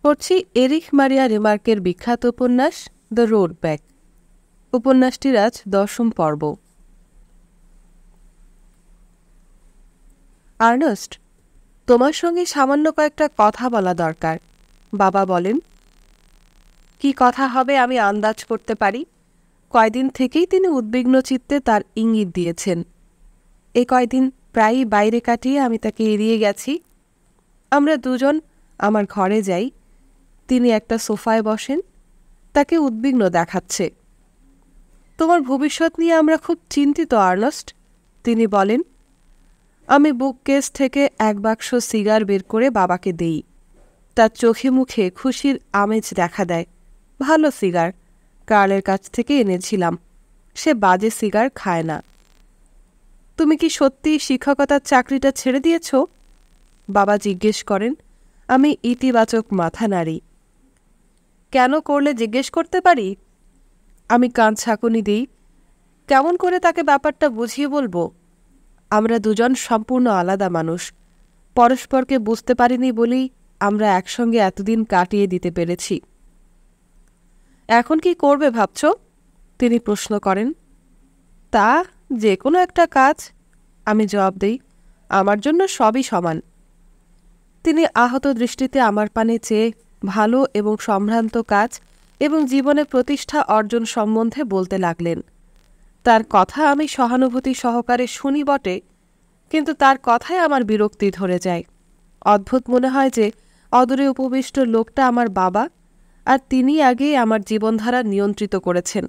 পড়ছি এরিখ মারিয়া রিমার্কের বিখ্যাত উপন্যাস দ্য রোড ব্যাক। উপন্যাসটির আজ 10ম পর্ব। আর্নেস্ট, তোমার সঙ্গে সামান্য কয়েকটা কথা বলা দরকার। বাবা বলেন। কি কথা হবে আমি আন্দাজ করতে পারি। কয়দিন থেকেই তিনি উদ্বিগ্ন চিত্তে তার ইঙ্গিত দিয়েছেন। এ কয়দিন প্রায়ই বাইরে কাটিয়ে আমি তাকে এড়িয়ে গেছি। আমরা দুজন আমার ঘরে যাই। তিনি একটা সোফায় বসেন, তাকে উদ্বিগ্ন দেখাচ্ছে। তোমার ভবিষ্যৎ নিয়ে আমরা খুব চিন্তিত আর্নেস্ট, তিনি বলেন। আমি বুককেস থেকে এক বাক্স সিগার বের করে বাবাকে দেই। তার চোখে মুখে খুশির আমেজ দেখা দেয়। ভালো সিগার, কার্লের কাছ থেকে এনেছিলাম। সে বাজে সিগার খায় না। তুমি কি সত্যি শিক্ষকতার চাকরিটা ছেড়ে দিয়েছ? বাবা জিজ্ঞেস করেন। আমি ইতিবাচক মাথা নাড়ি। কেন করলে জিজ্ঞেস করতে পারি? আমি কান ছাঁকুনি দিই। কেমন করে তাকে ব্যাপারটা বুঝিয়ে বলবো? আমরা দুজন সম্পূর্ণ আলাদা মানুষ। পরস্পরকে বুঝতে পারিনি বলেই আমরা একসঙ্গে এতদিন কাটিয়ে দিতে পেরেছি। এখন কি করবে ভাবছ? তিনি প্রশ্ন করেন। তা যে কোনো একটা কাজ, আমি জবাব দিই। আমার জন্য সবই সমান। তিনি আহত দৃষ্টিতে আমার পানে চেয়ে ভালো এবং সম্ভ্রান্ত কাজ এবং জীবনে প্রতিষ্ঠা অর্জন সম্বন্ধে বলতে লাগলেন। তার কথা আমি সহানুভূতি সহকারে শুনি বটে, কিন্তু তার কথায় আমার বিরক্তি ধরে যায়। অদ্ভুত মনে হয় যে অদূরে উপবিষ্ট লোকটা আমার বাবা, আর তিনি আগেই আমার জীবনধারা নিয়ন্ত্রিত করেছেন।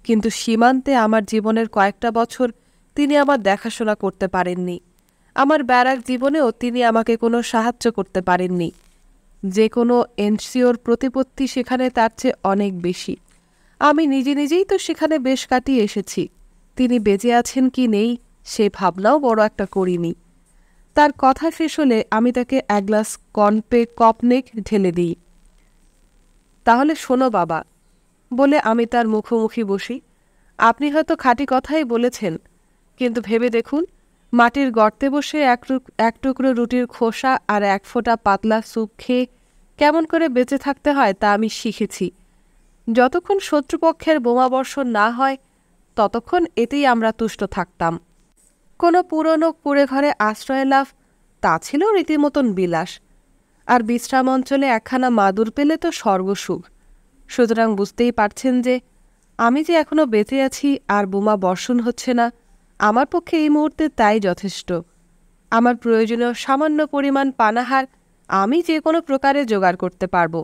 কিন্তু সীমান্তে আমার জীবনের কয়েকটা বছর তিনি আমার দেখাশোনা করতে পারেননি। আমার ব্যারাক জীবনেও তিনি আমাকে কোনো সাহায্য করতে পারেননি। যে কোনো এনসিওর প্রতিপত্তি সেখানে তার চেয়ে অনেক বেশি। আমি নিজেই তো সেখানে বেশ কাটিয়ে এসেছি। তিনি বেঁচে আছেন কি নেই সে ভাবনাও বড় একটা করিনি। তার কথা শেষ হলে আমি তাকে এক গ্লাস কপনেক ঢেলে দিই। তাহলে শোনো বাবা, বলে আমি তার মুখোমুখি বসি। আপনি হয়তো খাঁটি কথাই বলেছেন, কিন্তু ভেবে দেখুন, মাটির গর্তে বসে এক টুকরো রুটির খোসা আর এক ফোঁটা পাতলা স্যুপ খেয়ে কেমন করে বেঁচে থাকতে হয় তা আমি শিখেছি। যতক্ষণ শত্রুপক্ষের বোমাবর্ষণ না হয় ততক্ষণ এতেই আমরা তুষ্ট থাকতাম। কোনো পুরনো কুঁড়ে ঘরে আশ্রয় লাভ, তা ছিল রীতিমতন বিলাস। আর বিশ্রাম অঞ্চলে একখানা মাদুর পেলে তো স্বর্গসুখ। সুতরাং বুঝতেই পারছেন যে আমি যে এখনও বেঁচে আছি আর বোমা বর্ষণ হচ্ছে না, আমার পক্ষে এই মুহূর্তে তাই যথেষ্ট। আমার প্রয়োজনীয় সামান্য পরিমাণ পানাহার আমি যে কোনো প্রকারে জোগাড় করতে পারব।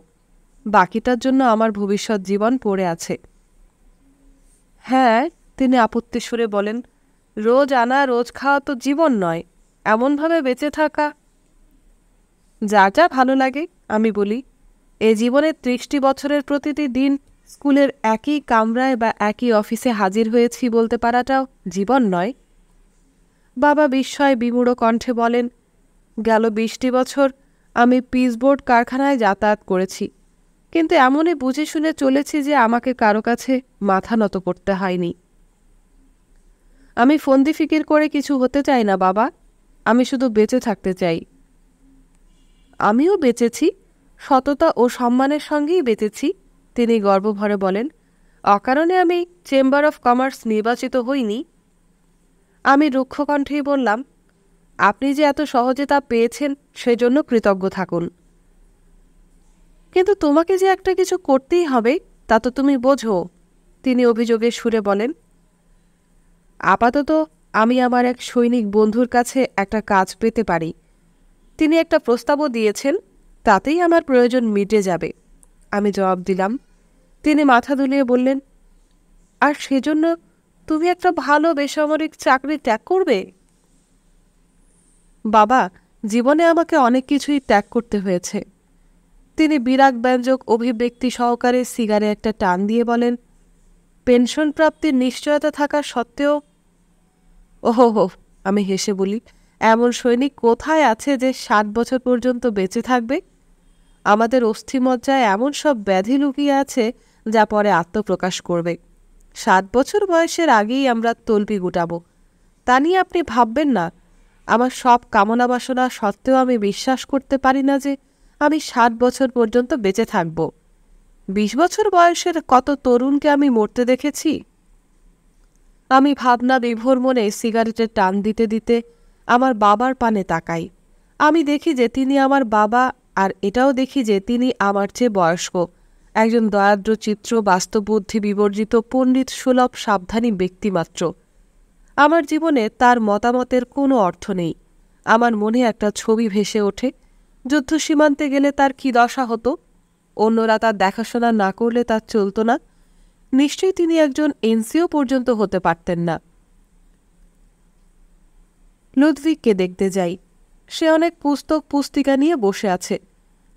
বাকিটার জন্য আমার ভবিষ্যৎ জীবন পড়ে আছে। হ্যাঁ, তিনি আপত্তি সুরে বলেন, রোজ আনা রোজ খাওয়া তো জীবন নয়। এমনভাবে বেঁচে থাকা যা যা ভালো লাগে, আমি বলি। এ জীবনের 30টি বছরের প্রতিটি দিন স্কুলের একই কামরায় বা একই অফিসে হাজির হয়েছি বলতে পারাটাও জীবন নয়। বাবা বিস্ময় বিমূঢ় কণ্ঠে বলেন, গেল 20টি বছর আমি পিসবোর্ড কারখানায় যাতায়াত করেছি, কিন্তু এমনই বুঝে শুনে চলেছি যে আমাকে কারো কাছে মাথা নত করতে হয়নি। আমি ফন্দি ফিকির করে কিছু হতে চাই না বাবা, আমি শুধু বেঁচে থাকতে চাই। আমিও বেঁচেছি, সততা ও সম্মানের সঙ্গেই বেঁচেছি, তিনি গর্বভরে বলেন। অকারণে আমি চেম্বার অফ কমার্স নির্বাচিত হইনি। আমি রুক্ষ কণ্ঠেই বললাম, আপনি যে এত সহজে তা পেয়েছেন সেজন্য কৃতজ্ঞ থাকুন। কিন্তু তোমাকে যে একটা কিছু করতেই হবে তা তো তুমি বোঝো, তিনি অভিযোগের সুরে বলেন। আপাতত আমি আমার এক সৈনিক বন্ধুর কাছে একটা কাজ পেতে পারি। তিনি একটা প্রস্তাবও দিয়েছেন, তাতেই আমার প্রয়োজন মিটে যাবে, আমি জবাব দিলাম। তিনি মাথা দুলিয়ে বললেন, আর সেজন্য তুমি একটা ভালো বেসামরিক চাকরি ত্যাগ করবে? বাবা, জীবনে আমাকে অনেক কিছুই ত্যাগ করতে হয়েছে। তিনি বিরাগ ব্যঞ্জক অভিব্যক্তি সহকারে সিগারে একটা টান দিয়ে বলেন, পেনশন প্রাপ্তির নিশ্চয়তা থাকা সত্ত্বেও। ওহো, আমি হেসে বলি, এমন সৈনিক কোথায় আছে যে 60 বছর পর্যন্ত বেঁচে থাকবে? আমাদের অস্থিমজ্জায় এমন সব ব্যাধি লুকিয়ে আছে যা পরে আত্মপ্রকাশ করবে। 60 বছর বয়সের আগেই আমরা তল্পি গুটাবো। তা নিয়ে আপনি ভাববেন না। আমার সব কামনা বাসনা সত্ত্বেও আমি বিশ্বাস করতে পারি না যে আমি 60 বছর পর্যন্ত বেঁচে থাকব। 20 বছর বয়সের কত তরুণকে আমি মরতে দেখেছি। আমি ভাবনা বিভোর মনে সিগারেটের টান দিতে দিতে আমার বাবার পানে তাকাই। আমি দেখি যে তিনি আমার বাবা, আর এটাও দেখি যে তিনি আমার চেয়ে বয়স্ক, একজন দয়াদ্র চিত্র বাস্তববুদ্ধি বিবর্জিত পণ্ডিত সুলভ সাবধানী ব্যক্তিমাত্র। আমার জীবনে তার মতামতের কোনো অর্থ নেই। আমার মনে একটা ছবি ভেসে ওঠে, যুদ্ধ সীমান্তে গেলে তার কি দশা হতো। অন্যরা তার দেখাশোনা না করলে তার চলত না। নিশ্চয়ই তিনি একজন এনসিও পর্যন্ত হতে পারতেন না। লুদভিগকে দেখতে যাই। সে অনেক পুস্তক পুস্তিকা নিয়ে বসে আছে।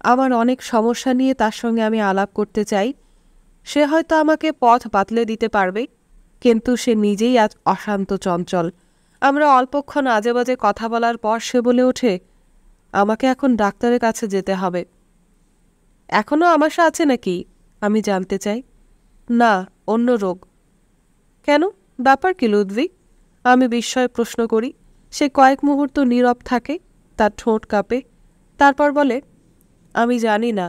আমার অনেক সমস্যা নিয়ে তার সঙ্গে আমি আলাপ করতে চাই। সে হয়তো আমাকে পথ বাতলে দিতে পারবে, কিন্তু সে নিজেই আজ অশান্ত চঞ্চল। আমরা অল্পক্ষণ আজে বাজে কথা বলার পর সে বলে ওঠে, আমাকে এখন ডাক্তারের কাছে যেতে হবে। এখনও আমাশা আছে নাকি? আমি জানতে চাই। না, অন্য রোগ। কেন? ব্যাপার কি লুদভিগ? আমি বিস্ময়ে প্রশ্ন করি। সে কয়েক মুহূর্ত নীরব থাকে, তার ঠোঁট কাঁপে। তারপর বলে, আমি জানি না।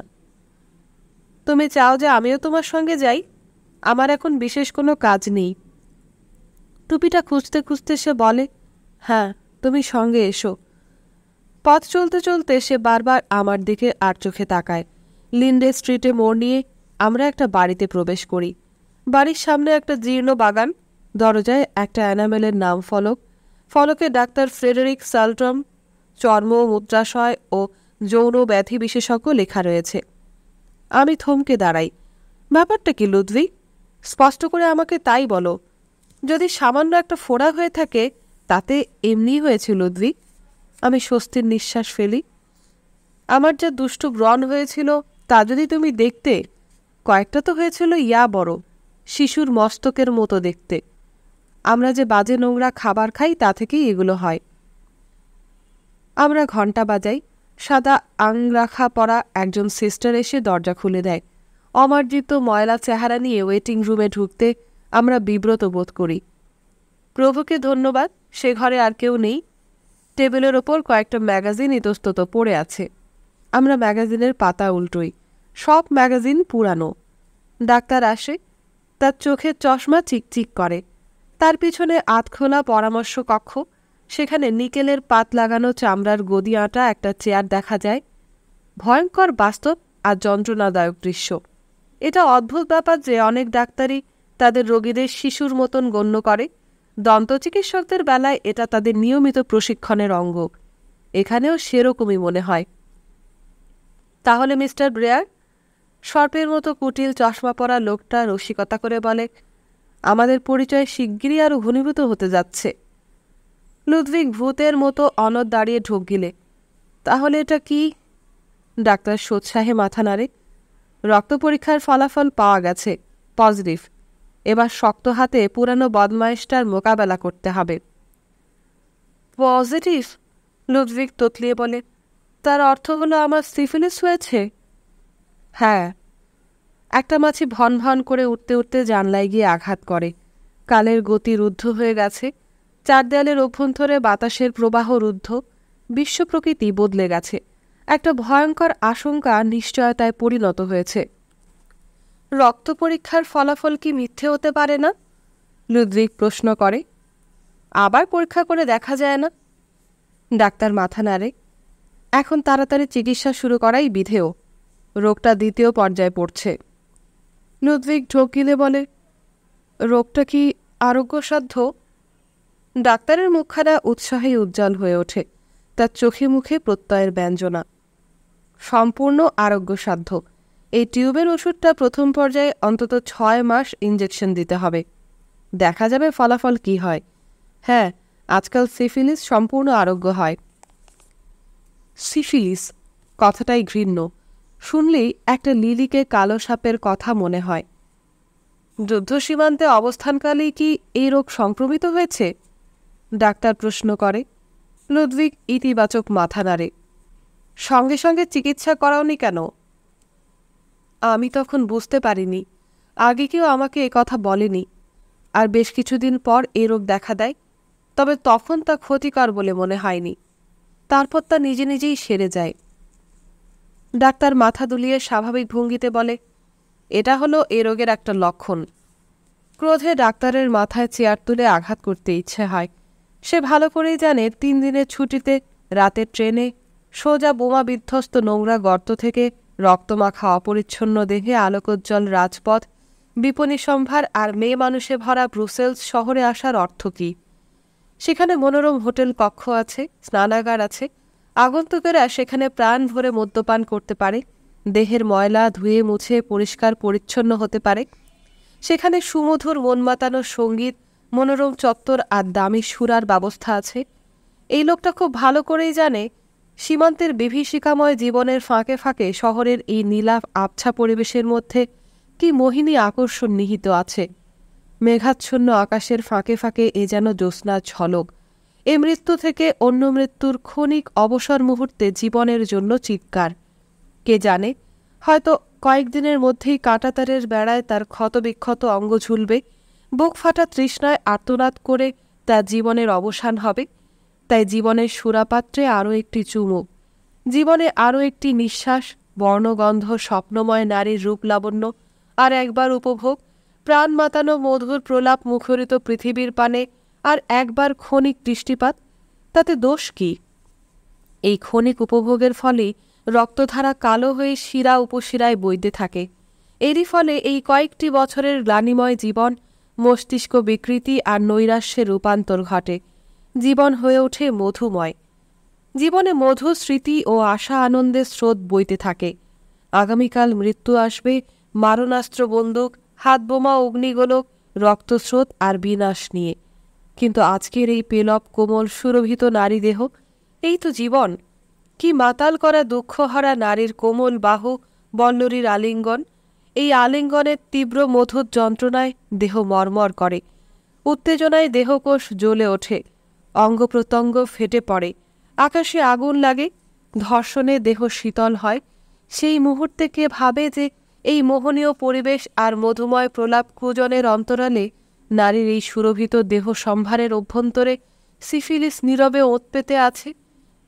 তুমি চাও যে আমিও তোমার সঙ্গে যাই? আমার এখন বিশেষ কোনো কাজ নেই। টুপিটা খুঁজতে খুঁজতে সে বলে, হ্যাঁ, তুমি সঙ্গে এসো। পথ চলতে চলতে সে বারবার আমার দিকে আর চোখে তাকায়। লিন্ডে স্ট্রিটে মোড় নিয়ে আমরা একটা বাড়িতে প্রবেশ করি। বাড়ির সামনে একটা জীর্ণ বাগান। দরজায় একটা অ্যানামেলের নাম ফলক। ফলকে ডাক্তার ফ্রেডেরিক সালটম, চর্ম, মূত্রাশয় ও যৌন ব্যাধি বিশেষজ্ঞ লেখা রয়েছে। আমি থমকে দাঁড়াই। ব্যাপারটা কি লুদভিগ? স্পষ্ট করে আমাকে তাই বলো। যদি সামান্য একটা ফোড়া হয়ে থাকে, তাতে এমনি হয়েছে লুদভিগ। আমি স্বস্তির নিঃশ্বাস ফেলি। আমার যা দুষ্টু ব্রণ হয়েছিল তা যদি তুমি দেখতে, কয়েকটা তো হয়েছিল ইয়া বড়, শিশুর মস্তকের মতো দেখতে। আমরা যে বাজে নোংরা খাবার খাই তা থেকেই এগুলো হয়। আমরা ঘণ্টা বাজাই। সাদা আংরাখা পরা একজন সিস্টার এসে দরজা খুলে দেয়। অমার্জিত ময়লা চেহারা নিয়ে ওয়েটিং রুমে ঢুকতে আমরা বিব্রত বোধ করি। প্রভুকে ধন্যবাদ, সে ঘরে আর কেউ নেই। টেবিলের ওপর কয়েকটা ম্যাগাজিন ইতস্তত পড়ে আছে। আমরা ম্যাগাজিনের পাতা উল্টোই। সব ম্যাগাজিন পুরানো। ডাক্তার আসে। তার চোখের চশমা চিকচিক করে। তার পিছনে আধখোলা পরামর্শ কক্ষ। সেখানে নিকেলের পাত লাগানো চামড়ার গদি আঁটা একটা চেয়ার দেখা যায়। ভয়ঙ্কর বাস্তব আর যন্ত্রণাদায়ক দৃশ্য। এটা অদ্ভুত ব্যাপার যে অনেক ডাক্তারই তাদের রোগীদের শিশুর মতন গণ্য করে। দন্তচিকিৎসকদের বেলায় এটা তাদের নিয়মিত প্রশিক্ষণের অঙ্গ। এখানেও সেরকমই মনে হয়। তাহলে মিস্টার ব্রেয়ার? সর্পের মতো কুটিল চশমা পরা লোকটা রসিকতা করে বলে, আমাদের পরিচয় শিগগিরই আরও ঘনীভূত হতে যাচ্ছে। লুদভিগ ভূতের মতো অনড় দাঁড়িয়ে ঢোক গিলে, তাহলে এটা কি? ডাক্তার সোৎসাহে মাথা নাড়ে। রক্ত পরীক্ষার ফলাফল পাওয়া গেছে, পজিটিভ। এবার শক্ত হাতে পুরানো বদমাইশটার মোকাবেলা করতে হবে। পজিটিভ? লুদভিগ তোতলিয়ে বলে, তার অর্থ হলো আমার সিফিলিস হয়েছে? হ্যাঁ। একটা মাছি ভন ভন করে উঠতে উঠতে জানলায় গিয়ে আঘাত করে। কালের গতি রুদ্ধ হয়ে গেছে। চার দেয়ালের অভ্যন্তরে বাতাসের প্রবাহ রুদ্ধ। বিশ্ব প্রকৃতি বদলে গেছে। একটা ভয়ঙ্কর আশঙ্কা নিশ্চয়তায় পরিণত হয়েছে। রক্ত পরীক্ষার ফলাফল কি মিথ্যে হতে পারে না? লুদভিগ প্রশ্ন করে। আবার পরীক্ষা করে দেখা যায় না? ডাক্তার মাথা নাড়ে। এখন তাড়াতাড়ি চিকিৎসা শুরু করাই বিধেয়। রোগটা দ্বিতীয় পর্যায়ে পড়ছে। লুদভিগ ঢোক গিলে বলে, রোগটা কি আরোগ্যসাধ্য? ডাক্তারের মুখখানা উৎসাহে উজ্জ্বল হয়ে ওঠে। তার চোখে মুখে প্রত্যয়ের ব্যঞ্জনা। সম্পূর্ণ আরোগ্যসাধ্য। এই টিউবের ওষুধটা প্রথম পর্যায়ে অন্তত 6 মাস ইঞ্জেকশন দিতে হবে। দেখা যাবে ফলাফল কি হয়। হ্যাঁ, আজকাল সিফিলিস সম্পূর্ণ আরোগ্য হয়। সিফিলিস কথাটাই ঘৃণ্য। শুনলেই একটা লিলিকে কালো সাপের কথা মনে হয়। যুদ্ধ সীমান্তে অবস্থানকালেই কি এই রোগ সংক্রমিত হয়েছে? ডাক্তার প্রশ্ন করে। লুদভিগ ইতিবাচক মাথা নাড়ে। সঙ্গে সঙ্গে চিকিৎসা করাওনি কেন? আমি তখন বুঝতে পারিনি। আগে কেউ আমাকে কথা বলেনি। আর বেশ কিছুদিন পর এই রোগ দেখা দেয়। তবে তখন তা ক্ষতিকর বলে মনে হয়নি। তারপর তা নিজে নিজেই সেরে যায়। ডাক্তার মাথা দুলিয়ে স্বাভাবিক ভঙ্গিতে বলে, এটা হলো এ রোগের একটা লক্ষণ। ক্রোধে ডাক্তারের মাথায় চেয়ার তুলে আঘাত করতে ইচ্ছে হয়। সে ভালো করেই জানে 3 দিনের ছুটিতে রাতের ট্রেনে সোজা বোমা বিধ্বস্ত নোংরা গর্ত থেকে রক্তমাখা অপরিচ্ছন্ন দেহে আলোকোজ্জ্বল রাজপথ, বিপণী সম্ভার আর মেয়ে মানুষে ভরা ব্রুসেলস শহরে আসার অর্থ কী? সেখানে মনোরম হোটেল কক্ষ আছে, স্নানাগার আছে, আগন্তুকেরা সেখানে প্রাণ ভরে মদ্যপান করতে পারে, দেহের ময়লা ধুয়ে মুছে পরিষ্কার পরিচ্ছন্ন হতে পারে। সেখানে সুমধুর মন মাতানো সঙ্গীত, মনোরম চত্বর আর দামি সুরার ব্যবস্থা আছে। এই লোকটা খুব ভালো করেই জানে সীমান্তের বিভীষিকাময় জীবনের ফাঁকে ফাঁকে শহরের এই নীলাভ আবছা পরিবেশের মধ্যে কি মোহিনী আকর্ষণ নিহিত আছে। মেঘাচ্ছন্ন আকাশের ফাঁকে ফাঁকে এ যেন জ্যোৎস্নার ঝলক। এ মৃত্যু থেকে অন্য মৃত্যুর ক্ষণিক অবসর মুহূর্তে জীবনের জন্য চিৎকার। কে জানে, হয়তো কয়েকদিনের মধ্যেই কাঁটাতারের বেড়ায় তার ক্ষতবিক্ষত অঙ্গ ঝুলবে, বুক ফাটা তৃষ্ণায় আর্তনাদ করে তার জীবনের অবসান হবে। তাই জীবনের সুরাপাত্রে আরও একটি চুমুক, জীবনে আরও একটি নিঃশ্বাস, বর্ণগন্ধ স্বপ্নময় নারীর রূপ লাবণ্য আর একবার উপভোগ, প্রাণ মাতানো মধুর প্রলাপ মুখরিত পৃথিবীর পানে আর একবার ক্ষণিক দৃষ্টিপাত। তাতে দোষ কি? এই ক্ষণিক উপভোগের ফলেই রক্তধারা কালো হয়ে শিরা উপশিরায় বইতে থাকে। এরই ফলে এই কয়েকটি বছরের গ্লানিময় জীবন মস্তিষ্ক বিকৃতি আর নৈরাশ্যের রূপান্তর ঘটে। জীবন হয়ে ওঠে মধুময়। জীবনে মধু স্মৃতি ও আশা আনন্দের স্রোত বইতে থাকে। আগামীকাল মৃত্যু আসবে মারণাস্ত্র বন্দুক, হাতবোমা, অগ্নিগোলক, রক্তস্রোত আর বিনাশ নিয়ে। কিন্তু আজকের এই পেলব কোমল সুরভিত নারী দেহ, এই তো জীবন। কি মাতাল করা দুঃখহারা নারীর কোমল বাহু, বল্লরীর আলিঙ্গন। এই আলিঙ্গনের তীব্র মধুর যন্ত্রণায় দেহ মরমর করে, উত্তেজনায় দেহকোষ জ্বলে ওঠে, অঙ্গ প্রত্যঙ্গ ফেটে পড়ে, আকাশে আগুন লাগে, ধর্ষণে দেহ শীতল হয়। সেই মুহূর্তে কে ভাবে যে এই মোহনীয় পরিবেশ আর মধুময় প্রলাপ কুজনের অন্তরালে নারীর এই সুরভিত দেহ সম্ভারের অভ্যন্তরে সিফিলিস নীরবে ওঁত পেতে আছে?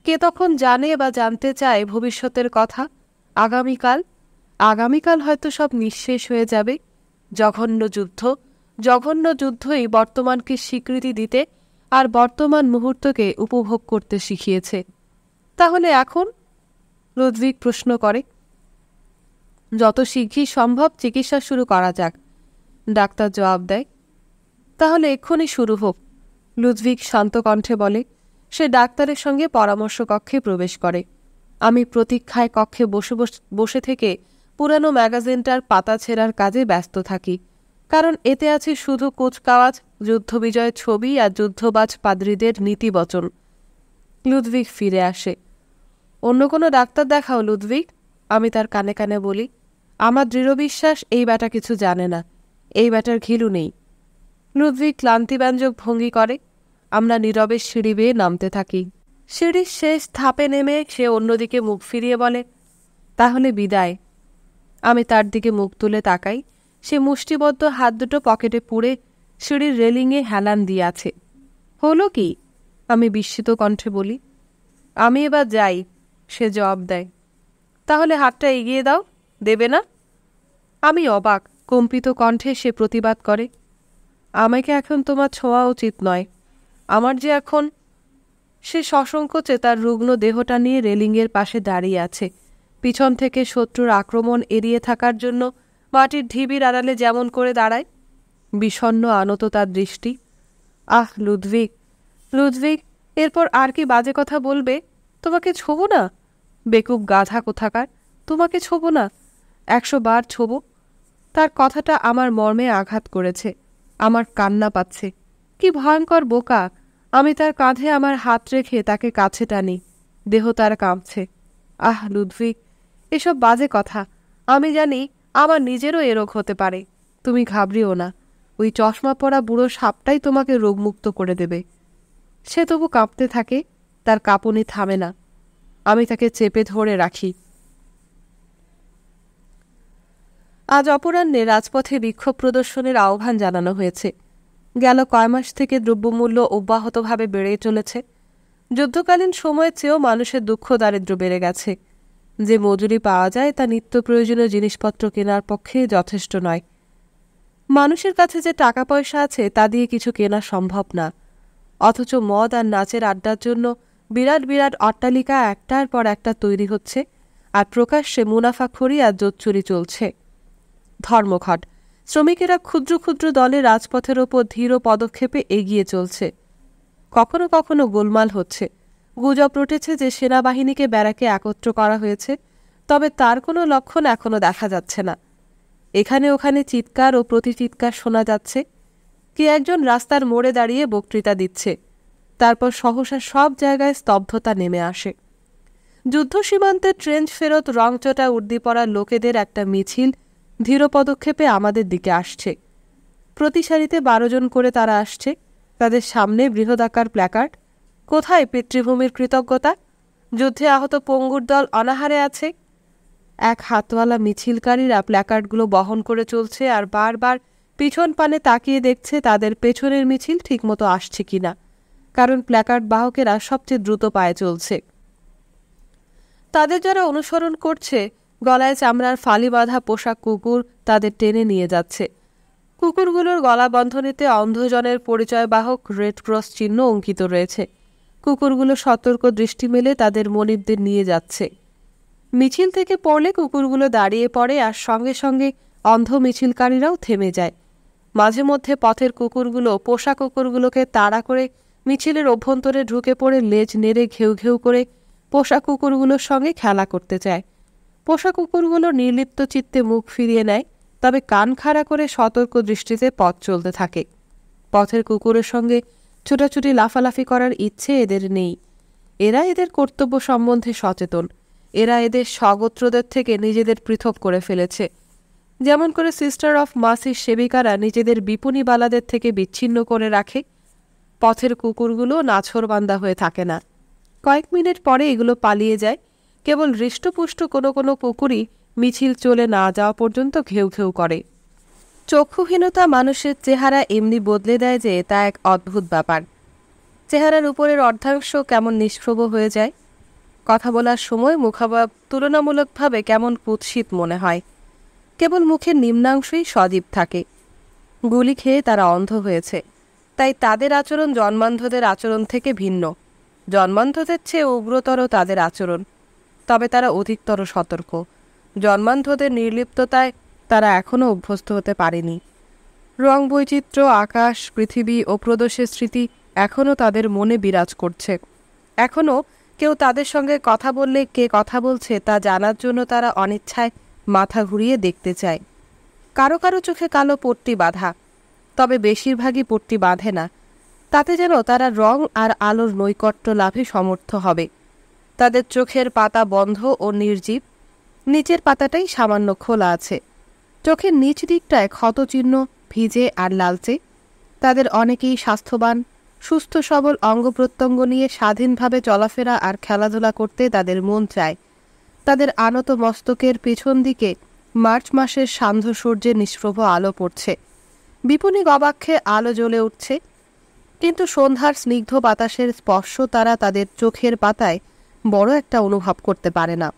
কে তখন জানে বা জানতে চায় ভবিষ্যতের কথা? আগামীকাল হয়তো সব নিঃশেষ হয়ে যাবে। জঘন্য যুদ্ধই বর্তমানকে স্বীকৃতি দিতে আর বর্তমান মুহূর্তকে উপভোগ করতে শিখিয়েছে। তাহলে এখন? লুডভিগ প্রশ্ন করে। যত শীঘ্রই সম্ভব চিকিৎসা শুরু করা যাক, ডাক্তার জবাব দেয়। তাহলে এক্ষুনি শুরু হোক, লুডভিগ শান্ত কণ্ঠে বলে। সে ডাক্তারের সঙ্গে পরামর্শ কক্ষে প্রবেশ করে। আমি প্রতীক্ষায় কক্ষে বসে থেকে পুরানো ম্যাগাজিনটার পাতা ছেঁড়ার কাজে ব্যস্ত থাকি, কারণ এতে আছে শুধু কুচকাওয়াজ, যুদ্ধবিজয় ছবি আর যুদ্ধবাজ পাদ্রীদের নীতিবচন। লুডভিগ ফিরে আসে। অন্য কোনো ডাক্তার দেখাও লুডভিগ, আমি তার কানে কানে বলি। আমার দৃঢ় বিশ্বাস এই ব্যাটা কিছু জানে না, এই ব্যাটার ঘিলু নেই। লুডভিগ ক্লান্তিব্যঞ্জক ভঙ্গি করে। আমরা নীরবে সিঁড়ি বেয়ে নামতে থাকি। সিঁড়ির শেষ ধাপে নেমে সে অন্যদিকে মুখ ফিরিয়ে বলে, তাহলে বিদায়। আমি তার দিকে মুখ তুলে তাকাই। সে মুষ্টিবদ্ধ হাত দুটো পকেটে পুরে সিঁড়ির রেলিংয়ে হেলান দিয়ে আছে। হলো কি? আমি বিস্মিত কণ্ঠে বলি। আমি এবার যাই, সে জবাব দেয়। তাহলে হাতটা এগিয়ে দাও, দেবে না? আমি অবাক, কম্পিত কণ্ঠে সে প্রতিবাদ করে, আমাকে এখন তোমার ছোঁয়া উচিত নয়। আমার যে এখন। সে সসংকোচে তার রুগ্ন দেহটা নিয়ে রেলিংয়ের পাশে দাঁড়িয়ে আছে, পিছন থেকে শত্রুর আক্রমণ এড়িয়ে থাকার জন্য মাটির ঢিবির আড়ালে যেমন করে দাঁড়ায়। বিষণ্ণ আনত তার দৃষ্টি। আহ লুডভিগ, এরপর আর কি বাজে কথা বলবে? তোমাকে ছোবো না? বেকুব গাধা কোথাকার, তোমাকে ছোবো না? 100 বার ছোবো। তার কথাটা আমার মর্মে আঘাত করেছে। আমার কান্না পাচ্ছে। কি ভয়ঙ্কর বোকা! আমি তার কাঁধে আমার হাত রেখে তাকে কাছে টানি। দেহ তার কাঁপছে। আহ লুডভিগ, এসব বাজে কথা। আমি জানি আমার নিজেরও এ রোগ হতে পারে। তুমি ঘাবড়িও না, ওই চশমা পরা বুড়ো সাপটাই তোমাকে রোগমুক্ত করে দেবে। সে তবু কাঁপতে থাকে, তার কাঁপুনি থামে না। আমি তাকে চেপে ধরে রাখি। আজ অপরাহ্নে রাজপথে বিক্ষোভ প্রদর্শনের আহ্বান জানানো হয়েছে। গেল কয় মাস থেকে দ্রব্যমূল্য অব্যাহতভাবে বেড়ে চলেছে। যুদ্ধকালীন সময়ের চেয়েও মানুষের দুঃখ দারিদ্র্য বেড়ে গেছে। যে মজুরি পাওয়া যায় তা নিত্য প্রয়োজনীয় জিনিসপত্র কেনার পক্ষে যথেষ্ট নয়। মানুষের কাছে যে টাকা পয়সা আছে তা দিয়ে কিছু কেনা সম্ভব না, অথচ মদ আর নাচের আড্ডার জন্য বিরাট বিরাট অট্টালিকা একটার পর একটা তৈরি হচ্ছে, আর প্রকাশ্যে মুনাফাখোরি আর জোচ্চুরি চলছে। ধর্মঘট, শ্রমিকেরা ক্ষুদ্র ক্ষুদ্র দলে রাজপথের ওপর ধীর পদক্ষেপে এগিয়ে চলছে। কখনো কখনো গোলমাল হচ্ছে, গুজব রটেছে যে সেনাবাহিনীকে ব্যারাকে একত্র করা হয়েছে, তবে তার কোনো লক্ষণ এখনো দেখা যাচ্ছে না। এখানে ওখানে চিৎকার ও প্রতিচিৎকার শোনা যাচ্ছে। কে একজন রাস্তার মোড়ে দাঁড়িয়ে বক্তৃতা দিচ্ছে, তারপর সহসা সব জায়গায় স্তব্ধতা নেমে আসে। যুদ্ধ সীমান্তে ট্রেঞ্চ ফেরত রংচটা উর্দি পড়া লোকেদের একটা মিছিল ধীর পদক্ষেপে আমাদের দিকে আসছে। প্রতি সারিতে 12 জন করে তারা আসছে, তাদের সামনে বৃহদাকার প্ল্যাকার্ড। কোথায় পিতৃভূমির কৃতজ্ঞতা? যুদ্ধে আহত পঙ্গুর দল অনাহারে আছে। এক হাতওয়ালা মিছিলকারীরা প্ল্যাকার্ডগুলো বহন করে চলছে আর বারবার পিছন পানে তাকিয়ে দেখছে তাদের পেছনের মিছিল ঠিকমতো আসছে কিনা, কারণ প্ল্যাকার্ড বাহকেরা সবচেয়ে দ্রুত পায়ে চলছে। তাদের যারা অনুসরণ করছে, গলায় চামড়ার ফালি বাঁধা পোশাক কুকুর তাদের টেনে নিয়ে যাচ্ছে। কুকুরগুলোর গলা বন্ধনীতে অন্ধজনের পরিচয়বাহক রেড ক্রস চিহ্ন অঙ্কিত রয়েছে। কুকুরগুলো সতর্ক দৃষ্টি মেলে তাদের মনিবদের নিয়ে যাচ্ছে। মিছিল থেকে পড়লে কুকুরগুলো দাঁড়িয়ে পড়ে আর সঙ্গে সঙ্গে অন্ধ মিছিলকারীরাও থেমে যায়। মাঝে মধ্যে পথের কুকুরগুলো পোষা কুকুরগুলোকে তাড়া করে মিছিলের অভ্যন্তরে ঢুকে পড়ে লেজ নেড়ে ঘেউ ঘেউ করে পোষা কুকুরগুলোর সঙ্গে খেলা করতে চায়। পোষা কুকুরগুলো নির্লিপ্ত চিত্তে মুখ ফিরিয়ে নেয়, তবে কান খাড়া করে সতর্ক দৃষ্টিতে পথ চলতে থাকে। পথের কুকুরের সঙ্গে ছোটাছুটি লাফালাফি করার ইচ্ছে এদের নেই। এরা এদের কর্তব্য সম্বন্ধে সচেতন। এরা এদের স্বগোত্রদের থেকে নিজেদের পৃথক করে ফেলেছে, যেমন করে সিস্টার অফ মাসির সেবিকারা নিজেদের বিপণীবালাদের থেকে বিচ্ছিন্ন করে রাখে। পথের কুকুরগুলো নাছোড়বান্দা হয়ে থাকে না। কয়েক মিনিট পরে এগুলো পালিয়ে যায়। কেবল হৃষ্টপুষ্ট কোনো কোনো কুকুরই মিছিল চলে না যাওয়া পর্যন্ত ঘেউ ঘেউ করে। চক্ষুহীনতা মানুষের চেহারা এমনি বদলে দেয় যে তা এক অদ্ভুত ব্যাপার। চেহারার উপরের অর্ধাংশ কেমন নিষ্প্রভ হয়ে যায়। কথা বলার সময় মুখাভাব তুলনামূলকভাবে কেমন কুৎসিত মনে হয়। কেবল মুখের নিম্নাংশই সজীব থাকে। গুলি খেয়ে তারা অন্ধ হয়েছে, তাই তাদের আচরণ জন্মান্ধদের আচরণ থেকে ভিন্ন। জন্মান্ধদের চেয়ে উগ্রতর তাদের আচরণ, তবে তারা অধিকতর সতর্ক। জন্মান্ধদের নির্লিপ্ততায় তারা এখনও অভ্যস্ত হতে পারেনি। রং বৈচিত্র্য, আকাশ, পৃথিবী ও প্রদোষের স্মৃতি এখনও তাদের মনে বিরাজ করছে। এখনও কেউ তাদের সঙ্গে কথা বললে কে কথা বলছে তা জানার জন্য তারা অনিচ্ছায় মাথা ঘুরিয়ে দেখতে চায়। কারো কারো চোখে কালো পট্টি বাঁধা, তবে বেশিরভাগই পট্টি বাঁধে না। তাতে যেন তারা রং আর আলোর নৈকট্য লাভে সমর্থ হবে। তাদের চোখের পাতা বন্ধ ও নির্জীব, নিচের পাতাটাই সামান্য খোলা আছে। চোখের নিচ দিকটায় ক্ষতচিহ্ন ভিজে আর লালচে। তাদের অনেকেই স্বাস্থ্যবান, সুস্থ সবল অঙ্গ প্রত্যঙ্গ নিয়ে স্বাধীনভাবে চলাফেরা আর খেলাধুলা করতে তাদের মন চায়। তাদের আনত মস্তকের পেছন দিকে মার্চ মাসের সান্ধ্য সূর্যে নিষ্প্রভ আলো পড়ছে। বিপণী গবাক্ষে আলো জ্বলে উঠছে, কিন্তু সন্ধ্যার স্নিগ্ধ বাতাসের স্পর্শ তারা তাদের চোখের পাতায় বড় একটা অনুভব করতে পারে না।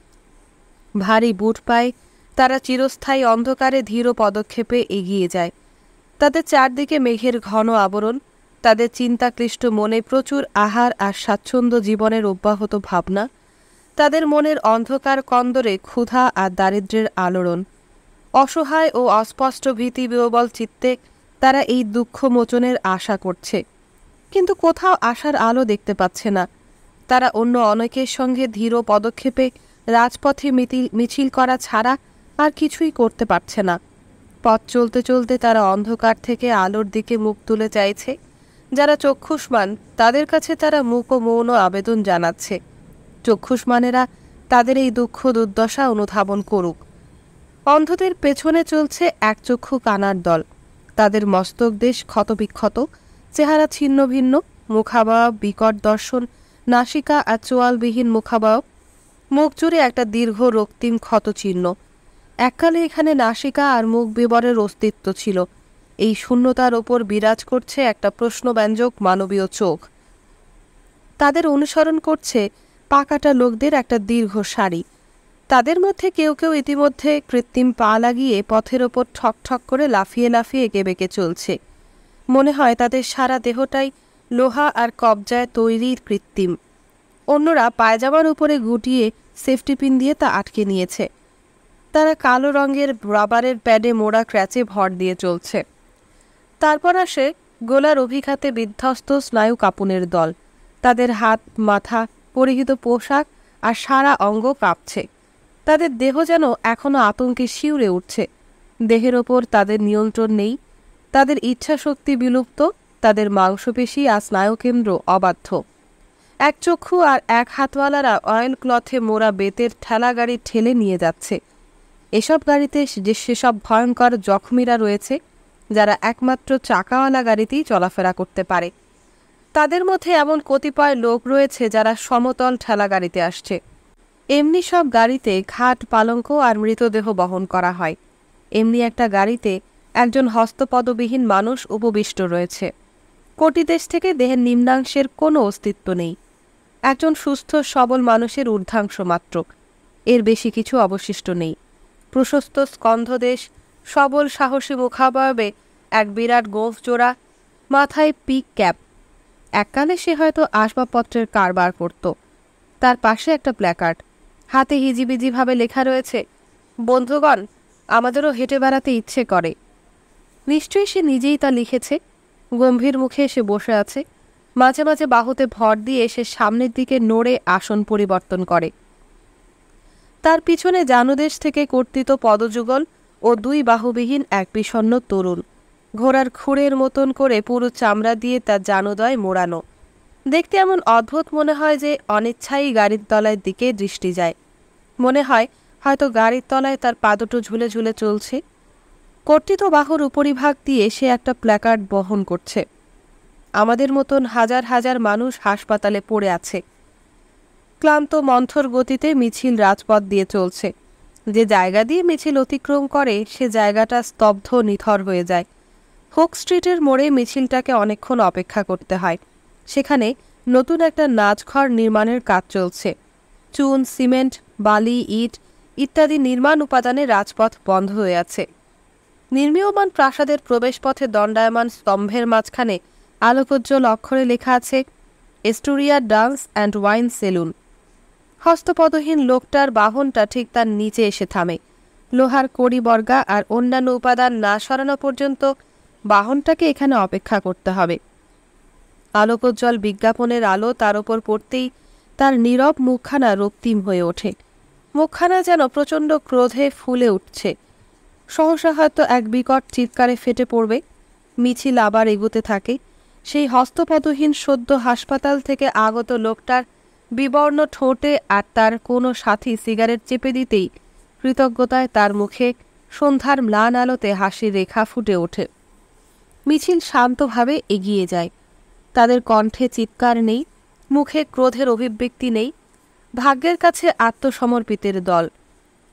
ভারী বুট পায়ে তারা চিরস্থায়ী অন্ধকারে ধীর পদক্ষেপে এগিয়ে যায়। তাদের চারদিকে মেঘের ঘন আবরণ। তাদের চিন্তাক্লিষ্ট মনে প্রচুর আহার আর স্বাচ্ছন্দ্য জীবনের অব্যাহত ভাবনা। তাদের মনের অন্ধকার কন্দরে ক্ষুধা আর দারিদ্র্যের আলোড়ন। অসহায় ও অস্পষ্ট ভীতি বিহ্বল চিত্তে তারা এই দুঃখ মোচনের আশা করছে, কিন্তু কোথাও আশার আলো দেখতে পাচ্ছে না। তারা অন্য অনেকের সঙ্গে ধীর পদক্ষেপে রাজপথে মিছিল করা ছাড়া আর কিছুই করতে পারছে না। পথ চলতে চলতে তারা অন্ধকার থেকে আলোর দিকে মুখ তুলে চাইছে। যারা চক্ষুষ্মান তাদের কাছে তারা মূক ও মৌন আবেদন জানাচ্ছে, চক্ষুষ্মানেরা তাদের এই দুঃখ দুর্দশা অনুধাবন করুক। অন্ধদের পেছনে চলছে একচক্ষু কানার দল। তাদের মস্তক দেশ ক্ষতবিক্ষত, চেহারা ছিন্ন ভিন্ন, মুখাবয়ব বিকট দর্শন, নাসিকা আর চোয়ালবিহীন মুখাবয়ব, মুখ জুড়ে একটা দীর্ঘ রক্তিম ক্ষতচিহ্ন। এককালে এখানে নাসিকা আর মুখ বিবরের অস্তিত্ব ছিল। এই শূন্যতার ওপর বিরাজ করছে একটা প্রশ্নব্যঞ্জক মানবীয় চোখ। তাদের অনুসরণ করছে পাকাটা লোকদের একটা দীর্ঘ সারি। তাদের মধ্যে কেউ কেউ ইতিমধ্যে কৃত্রিম পা লাগিয়ে পথের ওপর ঠক ঠক করে লাফিয়ে লাফিয়ে এঁকে বেঁকে চলছে। মনে হয় তাদের সারা দেহটাই লোহা আর কবজায় তৈরির কৃত্রিম। অন্যরা পায়জামার উপরে গুটিয়ে সেফটি পিন দিয়ে তা আটকে নিয়েছে। তারা কালো রঙের রাবারের প্যাডে মোড়া ক্র্যাচে ভর দিয়ে চলছে। তারপর আসে গোলার অভিঘাতে বিধ্বস্ত স্নায়ু কাঁপুনের দল। তাদের হাত, মাথা, পরিহিত পোশাক আর সারা অঙ্গ কাঁপছে। তাদের দেহ যেন এখনো আতঙ্কে শিউরে উঠছে। দেহের ওপর তাদের নিয়ন্ত্রণ নেই। তাদের ইচ্ছাশক্তি বিলুপ্ত। তাদের মাংসপেশি আর স্নায়ুকেন্দ্র অবাধ্য। এক চক্ষু আর এক হাতওয়ালারা অয়েল ক্লথে মোড়া বেতের ঠেলা গাড়ি ঠেলে নিয়ে যাচ্ছে। এসব গাড়িতে সেসব ভয়ঙ্কর জখমিরা রয়েছে যারা একমাত্র চাকাওয়ালা গাড়িতেই চলাফেরা করতে পারে। তাদের মধ্যে এমন কতিপয় লোক রয়েছে যারা সমতল ঠেলা গাড়িতে আসছে। এমনি সব গাড়িতে খাট, পালঙ্ক আর মৃতদেহ বহন করা হয়। এমনি একটা গাড়িতে একজন হস্তপদবিহীন মানুষ উপবিষ্ট রয়েছে। কোটি দেশ থেকে দেহের নিম্নাংশের কোনো অস্তিত্ব নেই। একজন সুস্থ সবল মানুষের ঊর্ধ্বাংশ মাত্র, এর বেশি কিছু অবশিষ্ট নেই। প্রশস্ত স্কন্ধদেশ, সবল সাহসী মুখাবয়বে এক বিরাট গোঁফ জোড়া, মাথায় পিক ক্যাপ। এককালে সে হয়তো আসবাবপত্রের কারবার করত। তার পাশে একটা প্ল্যাকার্ড, হাতে হিজিবিজিভাবে লেখা রয়েছে, বন্ধুগণ, আমাদেরও হেঁটে বেড়াতে ইচ্ছে করে। নিশ্চয়ই সে নিজেই তা লিখেছে। গম্ভীর মুখে সে বসে আছে। মাঝে মাঝে বাহুতে ভর দিয়ে সে সামনের দিকে নড়ে আসন পরিবর্তন করে। তার পিছনে জানুদেশ থেকে কর্তৃত পদযুগল ও দুই বাহুবিহীন এক বিষণ্ণ তরুণ। ঘোড়ার খুঁড়ের মতন করে পুরো চামড়া দিয়ে তার জানুদয় মোড়ানো। দেখতে এমন অদ্ভুত মনে হয় যে অনিচ্ছাই গাড়ির তলায় দিকে দৃষ্টি যায়। মনে হয় হয়তো গাড়ির তলায় তার পাদুটো ঝুলে ঝুলে চলছে। কর্তৃত বাহুর উপরিভাগ দিয়ে সে একটা প্ল্যাকার্ড বহন করছে। আমাদের মতন হাজার হাজার মানুষ হাসপাতালে পড়ে আছে। ক্লান্ত মন্থর গতিতে মিছিল রাজপথ দিয়ে চলছে। যে জায়গা দিয়ে মিছিল অতিক্রম করে সে জায়গাটা স্তব্ধ, নিথর হয়ে যায়। হোক স্ট্রিটের মোড়ে মিছিলটাকে অনেকক্ষণ অপেক্ষা করতে হয়। সেখানে নতুন একটা নাচঘর নির্মাণের কাজ চলছে। চুন, সিমেন্ট, বালি, ইট ইত্যাদি নির্মাণ উপাদানে রাজপথ বন্ধ হয়ে আছে। নির্মীয়মান প্রাসাদের প্রবেশপথে দণ্ডায়মান স্তম্ভের মাঝখানে আলোকোজ্জ্বল অক্ষরে লেখা আছে, Astoria dance and wine saloon. হস্তপদহীন লোকটার বাহনটা ঠিক তার নিচে এসে থামে। লোহার কড়ি বর্গা আর অন্যান্য উপাদান না সরানো পর্যন্ত বাহনটাকে এখানে অপেক্ষা করতে হবে। আলোকোজ্জ্বল বিজ্ঞাপনের আলো তার ওপর পড়তেই তার নীরব মুখখানা রক্তিম হয়ে ওঠে। মুখখানা যেন প্রচণ্ড ক্রোধে ফুলে উঠছে। সহসা হয়তো এক বিকট চিৎকারে ফেটে পড়বে। মিছিল আবার এগোতে থাকে। সেই হস্তপদহীন সদ্য হাসপাতাল থেকে আগত লোকটার বিবর্ণ ঠোঁটে আর তার কোনো সাথী সিগারেট চেপে দিতেই কৃতজ্ঞতায় তার মুখে সন্ধ্যার ম্লান আলোতে হাসির রেখা ফুটে ওঠে। মিছিল শান্তভাবে এগিয়ে যায়। তাদের কণ্ঠে চিৎকার নেই, মুখে ক্রোধের অভিব্যক্তি নেই। ভাগ্যের কাছে আত্মসমর্পিতের দল।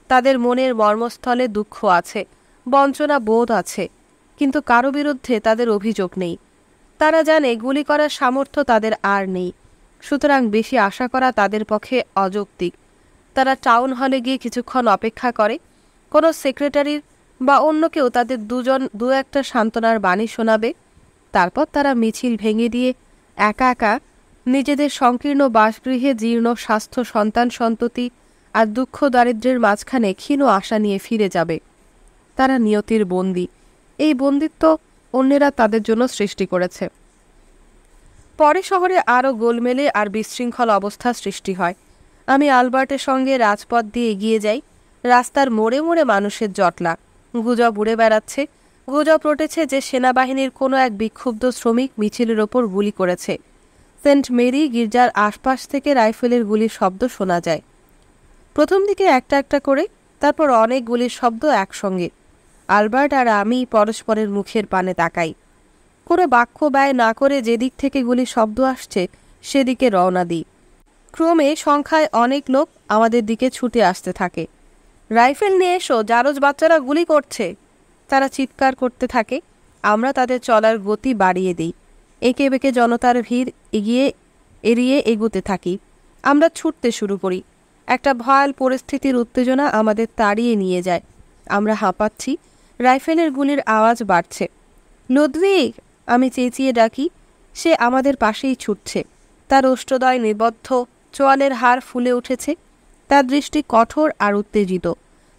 তাদের মনের মর্মস্থলে দুঃখ আছে, বঞ্চনা বোধ আছে, কিন্তু কারো বিরুদ্ধে তাদের অভিযোগ নেই। তারা জানে গুলি করার সামর্থ্য তাদের আর নেই, সুতরাং বেশি আশা করা তাদের পক্ষে অযৌক্তিক। তারা টাউন হলে গিয়ে কিছুক্ষণ অপেক্ষা করে। কোনো সেক্রেটারির বা অন্য কেউ তাদের দু একটা সান্ত্বনার বাণী শোনাবে। তারপর তারা মিছিল ভেঙে দিয়ে একা একা নিজেদের সংকীর্ণ বাসগৃহে জীর্ণ স্বাস্থ্য সন্তান সন্ততি আর দুঃখ দারিদ্র্যের মাঝখানে ক্ষীণ আশা নিয়ে ফিরে যাবে। তারা নিয়তির বন্দী। এই বন্দিত্ব অন্যেরা তাদের জন্য সৃষ্টি করেছে। পরে শহরে আরও গোলমেলে আর বিশৃঙ্খল অবস্থা সৃষ্টি হয়। আমি আলবার্টের সঙ্গে রাজপথ দিয়ে এগিয়ে যাই। রাস্তার মোড়ে মোড়ে মানুষের জটলা। গুজব উড়ে বেড়াচ্ছে। গুজব রটেছে যে সেনাবাহিনীর কোনো এক বিক্ষুব্ধ শ্রমিক মিছিলের ওপর গুলি করেছে। সেন্ট মেরি গির্জার আশপাশ থেকে রাইফেলের গুলির শব্দ শোনা যায়। প্রথম দিকে একটা একটা করে, তারপর অনেক গুলির শব্দ একসঙ্গে। আলবার্ট আর আমি পরস্পরের মুখের পানে তাকাই। কোনো বাক্য ব্যয় না করে যেদিক থেকে গুলির শব্দ আসছে সেদিকে রওনা দিই। ক্রমে সংখ্যায় অনেক লোক আমাদের দিকে ছুটে আসতে থাকে। রাইফেল নিয়ে এসো, জারজ বাচ্চারা গুলি করছে, তারা চিৎকার করতে থাকে। আমরা তাদের চলার গতি বাড়িয়ে দিই। এঁকে বেঁকে জনতার ভিড় এড়িয়ে এগোতে থাকি। আমরা ছুটতে শুরু করি। একটা ভয়াল পরিস্থিতির উত্তেজনা আমাদের তাড়িয়ে নিয়ে যায়। আমরা হাঁপাচ্ছি, রাইফেলের গুলির আওয়াজ বাড়ছে। লুদভিগ, আমি চেঁচিয়ে ডাকি। সে আমাদের পাশেই ছুটছে। তার ওষ্ঠদয় নিবদ্ধ, চোয়ালের হাড় ফুলে উঠেছে। তার দৃষ্টি কঠোর আর উত্তেজিত।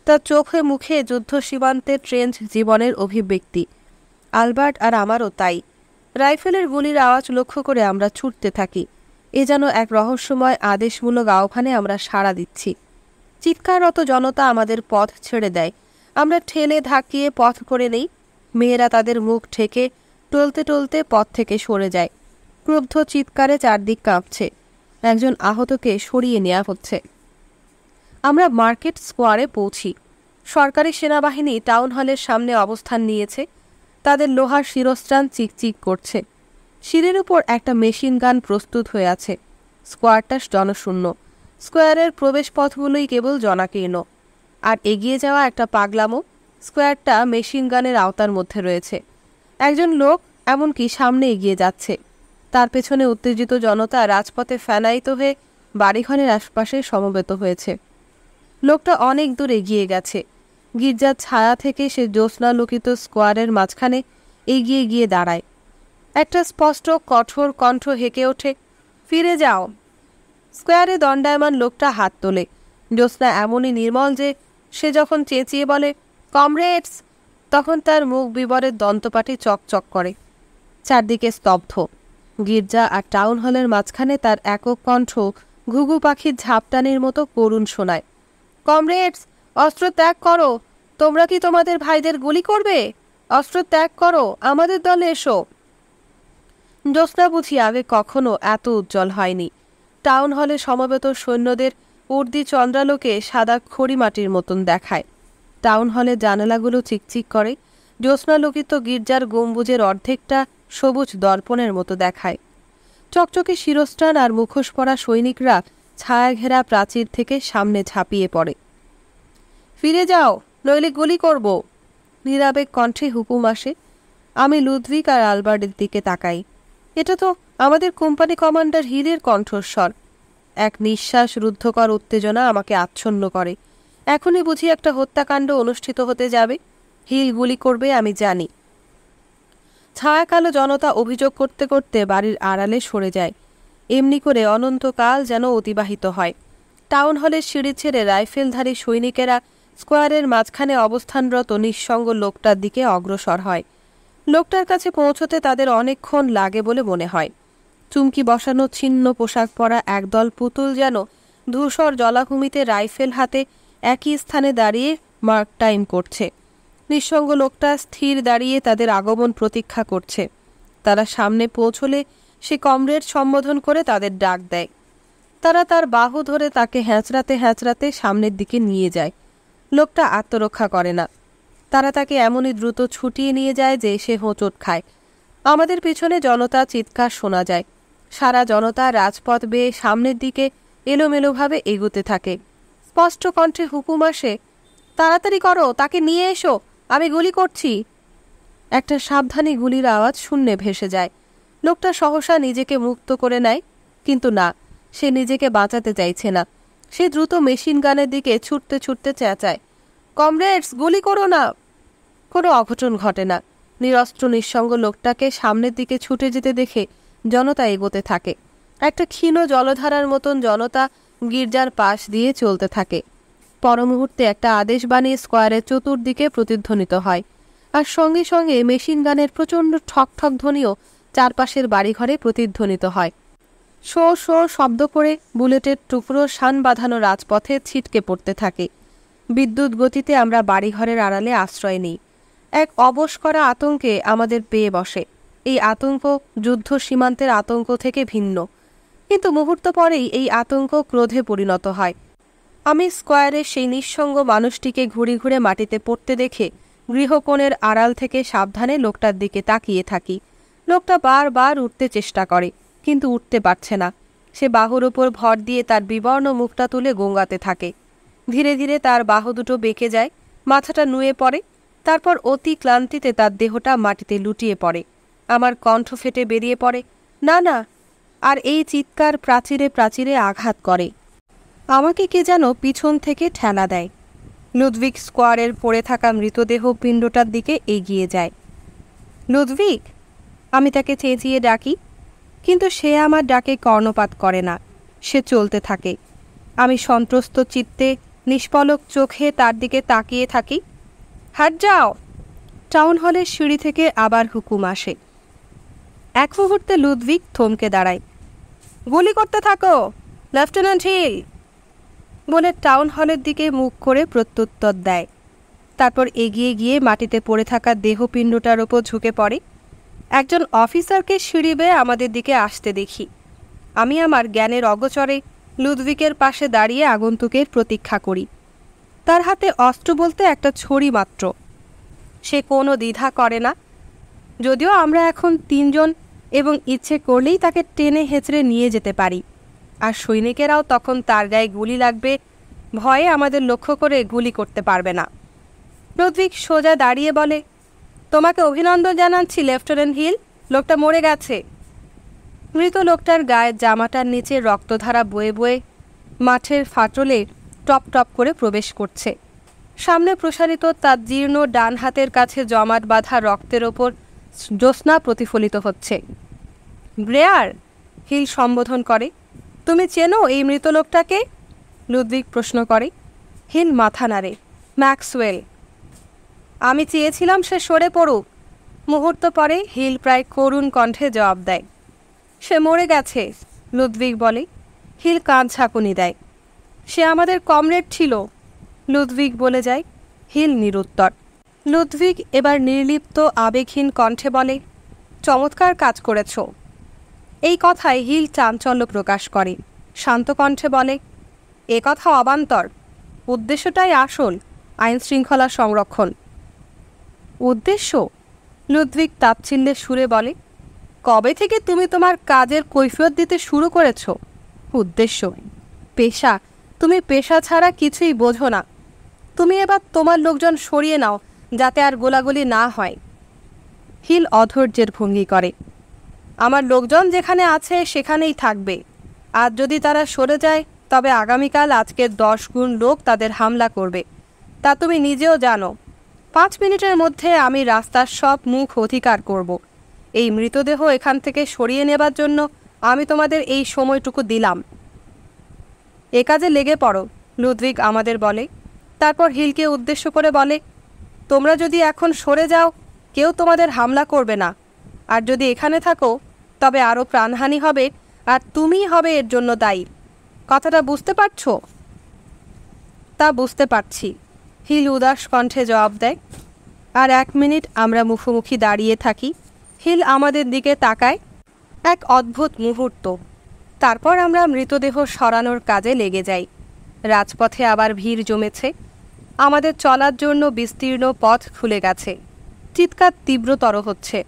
তার চোখে মুখে যুদ্ধ সীমান্তের ট্রেঞ্চ জীবনের অভিব্যক্তি। আলবার্ট আর আমারও তাই। রাইফেলের গুলির আওয়াজ লক্ষ্য করে আমরা ছুটতে থাকি। এ যেন এক রহস্যময় আদেশমূলক আহ্বানে আমরা সাড়া দিচ্ছি। চিৎকাররত জনতা আমাদের পথ ছেড়ে দেয়। আমরা ঠেলে ধাক্কিয়ে পথ করে নেই। মেয়েরা তাদের মুখ ঢেকে টলতে টলতে পথ থেকে সরে যায়। ক্রুদ্ধ চিৎকারে চারদিক কাঁপছে। একজন আহতকে সরিয়ে নেওয়া হচ্ছে। আমরা মার্কেট স্কোয়ারে পৌঁছি। সরকারি সেনাবাহিনী টাউন হলের সামনে অবস্থান নিয়েছে। তাদের লোহার শিরস্ত্রাণ চিকচিক করছে। সিঁড়ির উপর একটা মেশিন গান প্রস্তুত হয়ে আছে। স্কোয়ারটা জনশূন্য। স্কোয়ারের প্রবেশপথগুলোই কেবল জনাকীর্ণ। আর এগিয়ে যাওয়া একটা পাগলামো। স্কোয়ারটা মেশিন গানের আওতার মধ্যে রয়েছে। একজন লোক এমনকি সামনে এগিয়ে যাচ্ছে। তার পেছনে উত্তেজিত জনতা রাজপথে ফেনায়িত হয়ে বাড়িঘরের আশপাশে সমবেত হয়েছে। লোকটা অনেক দূর এগিয়ে গেছে। গির্জার ছায়া থেকে সে জ্যোৎস্নালোকিত স্কোয়ারের মাঝখানে এগিয়ে গিয়ে দাঁড়ায়। একটা স্পষ্ট কঠোর কণ্ঠ হেঁকে ওঠে, ফিরে যাও। স্কোয়ারে দণ্ডায়মান লোকটা হাত তোলে। জ্যোৎস্না এমনই নির্মল যে সে যখন চেঁচিয়ে বলে, কমরেডস, তখন তার মুখ বিবরের দন্তপাটি চকচক করে। চারদিকে স্তব্ধ। গির্জা আর টাউন হলের মাঝখানে তার একক কণ্ঠ ঘুঘু পাখির ঝাপটানির মতো করুণ শোনায়। কমরেডস, অস্ত্র ত্যাগ করো। তোমরা কি তোমাদের ভাইদের গুলি করবে? অস্ত্র ত্যাগ করো, আমাদের দলে এসো। জ্যোৎস্না বুঝি আগে কখনো এত উজ্জ্বল হয়নি। টাউন হলে সমবেত সৈন্যদের উর্দি চন্দ্রালোকে সাদা খড়িমাটির মতন দেখায়। টাউন হলের জানালাগুলো চিকচিক করে। জ্যোৎস্নালোকিত গির্জার গম্বুজের অর্ধেকটা সবুজ দর্পণের মতো দেখায়। চকচকে শিরস্ত্রাণ আর মুখোশ পরা সৈনিকরা ছায়াঘেরা প্রাচীর থেকে সামনে ঝাঁপিয়ে পড়ে। ফিরে যাও, নইলে গুলি করব। নিরাবেগ কণ্ঠে হুকুম আসে। আমি লুদভিগ আর আলবার্টের দিকে তাকাই। এটা তো আমাদের কোম্পানি কমান্ডার হিলের কণ্ঠস্বর। এক নিঃশ্বাস রুদ্ধকর উত্তেজনা আমাকে আচ্ছন্ন করে। এখনই বুঝি একটা হত্যাকাণ্ড অনুষ্ঠিত হতে যাবে। হিল গুলি করবে, আমি জানি। ছায়াকালো জনতা অভিযোগ করতে করতে বাড়ির আড়ালে সরে যায়। এমনি করে অনন্তকাল যেন অতিবাহিত হয়। টাউন হলের সিঁড়ি ছেড়ে রাইফেলধারী সৈনিকেরা স্কোয়ারের মাঝখানে অবস্থানরত নিঃসঙ্গ লোকটার দিকে অগ্রসর হয়। লোকটার কাছে পৌঁছতে তাদের অনেকক্ষণ লাগে বলে মনে হয়। চুমকি বসানো ছিন্ন পোশাক পরা একদল পুতুল যেন ধূসর জলাভূমিতে রাইফেল হাতে একই স্থানে দাঁড়িয়ে মার্ক টাইম করছে। নিঃসঙ্গ লোকটা স্থির দাঁড়িয়ে তাদের আগমন প্রতীক্ষা করছে। তারা সামনে পৌঁছলে সে কমরেড সম্বোধন করে তাদের ডাক দেয়। তারা তার বাহু ধরে তাকে হ্যাঁচড়াতে হ্যাঁচড়াতে সামনের দিকে নিয়ে যায়। লোকটা আত্মরক্ষা করে না। তারা তাকে এমনই দ্রুত ছুটিয়ে নিয়ে যায় যে সে হোঁচট খায়। আমাদের পিছনে জনতা চিৎকার শোনা যায়। সারা জনতা রাজপথ বেয়ে সামনের দিকে এলোমেলোভাবে এগুতে থাকে। স্পষ্ট কণ্ঠে হুকুম আসে, তাড়াতাড়ি করো, তাকে নিয়ে এসো, আমি গুলি করছি। একটা সাবধানী গুলির আওয়াজ শূন্যে ভেসে যায়। লোকটা সহসা নিজেকে মুক্ত করে নেয়, কিন্তু না, সে নিজেকে বাঁচাতে চাইছে না। সে দ্রুত মেশিন গানের দিকে ছুটতে ছুটতে চেঁচায়, কমরেডস, গুলি করো না। কোনো অঘটন ঘটে না। নিরস্ত্র নিঃসঙ্গ লোকটাকে সামনের দিকে ছুটে যেতে দেখে জনতা এগোতে থাকে। একটা ক্ষীণ জলধারার মতন জনতা গির্জার পাশ দিয়ে চলতে থাকে। পরমুহূর্তে একটা আদেশ বানিয়ে স্কোয়ারের চতুর্দিকে প্রতিধ্বনিত হয়, আর সঙ্গে সঙ্গে মেশিন গানের প্রচণ্ড ঠক ঠক ধ্বনিও চারপাশের বাড়িঘরে প্রতিধ্বনিত হয়। শো শো শব্দ করে বুলেটের টুকরো শান বাঁধানো রাজপথে ছিটকে পড়তে থাকে। বিদ্যুৎ গতিতে আমরা বাড়িঘরের আড়ালে আশ্রয় নিই। এক অবশ করা আতঙ্কে আমাদের পেয়ে বসে। এই আতঙ্ক যুদ্ধ সীমান্তের আতঙ্ক থেকে ভিন্ন, কিন্তু মুহূর্ত পরেই এই আতঙ্ক ক্রোধে পরিণত হয়। আমি স্কোয়ারের সেই নিঃসঙ্গ মানুষটিকে ঘুরে ঘুরে মাটিতে পড়তে দেখে গৃহকোণের আড়াল থেকে সাবধানে লোকটার দিকে তাকিয়ে থাকি। লোকটা বারবার উঠতে চেষ্টা করে, কিন্তু উঠতে পারছে না। সে বাহুর উপর ভর দিয়ে তার বিবর্ণ মুখটা তুলে গোঙাতে থাকে। ধীরে ধীরে তার বাহু দুটো বেঁকে যায়, মাথাটা নুয়ে পড়ে। তারপর অতি ক্লান্তিতে তার দেহটা মাটিতে লুটিয়ে পড়ে। আমার কণ্ঠ ফেটে বেরিয়ে পড়ে, না না। আর এই চিৎকার প্রাচীরে প্রাচীরে আঘাত করে। আমাকে কে যেন পিছন থেকে ঠেলা দেয়। লুডভিগ স্কোয়ারের পড়ে থাকা মৃতদেহ পিণ্ডটার দিকে এগিয়ে যায়। লুডভিগ, আমি তাকে চেঁচিয়ে ডাকি, কিন্তু সে আমার ডাকে কর্ণপাত করে না। সে চলতে থাকে। আমি সন্ত্রস্ত চিত্তে নিষ্পলক চোখে তার দিকে তাকিয়ে থাকি। হাট যাও! টাউন হলের সিঁড়ি থেকে আবার হুকুম আসে। এক মুহূর্তে লুডভিগ থমকে দাঁড়ায়। গুলি করতে থাকো, লেফটেন্যান্ট হিল বলে টাউন হলের দিকে মুখ করে প্রত্যুত্তর দেয়। তারপর এগিয়ে গিয়ে মাটিতে পড়ে থাকা দেহপিণ্ডটার ওপর ঝুঁকে পড়ে। একজন অফিসারকে সিঁড়ি বেয়ে আমাদের দিকে আসতে দেখি। আমি আমার জ্ঞানের অগোচরে লুডভিগের পাশে দাঁড়িয়ে আগন্তুকের প্রতীক্ষা করি। তার হাতে অস্ত্র বলতে একটা ছড়ি মাত্র। সে কোনো দ্বিধা করে না। যদিও আমরা এখন 3 জন এবং ইচ্ছে করলেই তাকে টেনে হেঁচড়ে নিয়ে যেতে পারি, আর সৈনিকেরাও তখন তার গায়ে গুলি লাগবে ভয়ে আমাদের লক্ষ্য করে গুলি করতে পারবে না। লুডভিগ সোজা দাঁড়িয়ে বলে, তোমাকে অভিনন্দন জানাচ্ছি লেফটেন্যান্ট হিল, লোকটা মরে গেছে। মৃত লোকটার গায়ের জামাটার নিচে রক্তধারা বয়ে বয়ে মাঠের ফাটলে টপ টপ করে প্রবেশ করছে। সামনে প্রসারিত তার জীর্ণ ডান হাতের কাছে জমাট বাঁধা রক্তের ওপর জ্যোৎস্না প্রতিফলিত হচ্ছে। ব্রেয়ার, হিল সম্বোধন করে। তুমি চেনো এই মৃত লোকটাকে? লুডভিগ প্রশ্ন করে। হিল মাথা নাড়ে। ম্যাক্সওয়েল। আমি চেয়েছিলাম সে সরে পড়ুক। মুহূর্ত পরে হিল প্রায় করুণ কণ্ঠে জবাব দেয়, সে মরে গেছে। লুডভিগ বলে। হিল কান ঝাঁকুনি দেয়। সে আমাদের কমরেড ছিল, লুডভিগ বলে যায়। হিল নিরুত্তর। লুডভিগ এবার নির্লিপ্ত আবেগহীন কণ্ঠে বলে, চমৎকার কাজ করেছ। এই কথায় হিল চাঞ্চল্য প্রকাশ করে। শান্ত কণ্ঠে বলে, এ কথা অবান্তর। উদ্দেশ্যটাই আসল, আইন শৃঙ্খলা সংরক্ষণ। উদ্দেশ্য? লুডভিগ তাচ্ছিল্যের সুরে বলে, কবে থেকে তুমি তোমার কাজের কৈফিয়ত দিতে শুরু করেছ? উদ্দেশ্য? পেশা? তুমি পেশা ছাড়া কিছুই বোঝো না। তুমি এবার তোমার লোকজন সরিয়ে নাও, যাতে আর গোলাগুলি না হয়। হিল অধৈর্যের ভঙ্গি করে। আমার লোকজন যেখানে আছে সেখানেই থাকবে। আজ যদি তারা সরে যায়, তবে আগামীকাল আজকের 10 গুণ লোক তাদের হামলা করবে, তা তুমি নিজেও জানো। 5 মিনিটের মধ্যে আমি রাস্তার সব মুখ অধিকার করব। এই মৃতদেহ এখান থেকে সরিয়ে নেবার জন্য আমি তোমাদের এই সময়টুকু দিলাম। এ কাজে লেগে পড়ো, লুডভিগ আমাদের বলে। তারপর হিলকে উদ্দেশ্য করে বলে, তোমরা যদি এখন সরে যাও, কেউ তোমাদের হামলা করবে না। আর যদি এখানে থাকো, তবে আরও প্রাণহানি হবে, আর তুমিই হবে এর জন্য দায়ী। কথাটা বুঝতে পারছো? তা বুঝতে পারছি, হিল উদাস কণ্ঠে জবাব দেয়। আর 1 মিনিট আমরা মুখোমুখি দাঁড়িয়ে থাকি। হিল আমাদের দিকে তাকায়। এক অদ্ভুত মুহূর্ত। তারপর আমরা মৃতদেহ সরানোর কাজে লেগে যাই। রাজপথে আবার ভিড় জমেছে। আমাদের চলার জন্য বিস্তীর্ণ পথ খুলে গেছে। চিৎকার তীব্রতর হচ্ছে।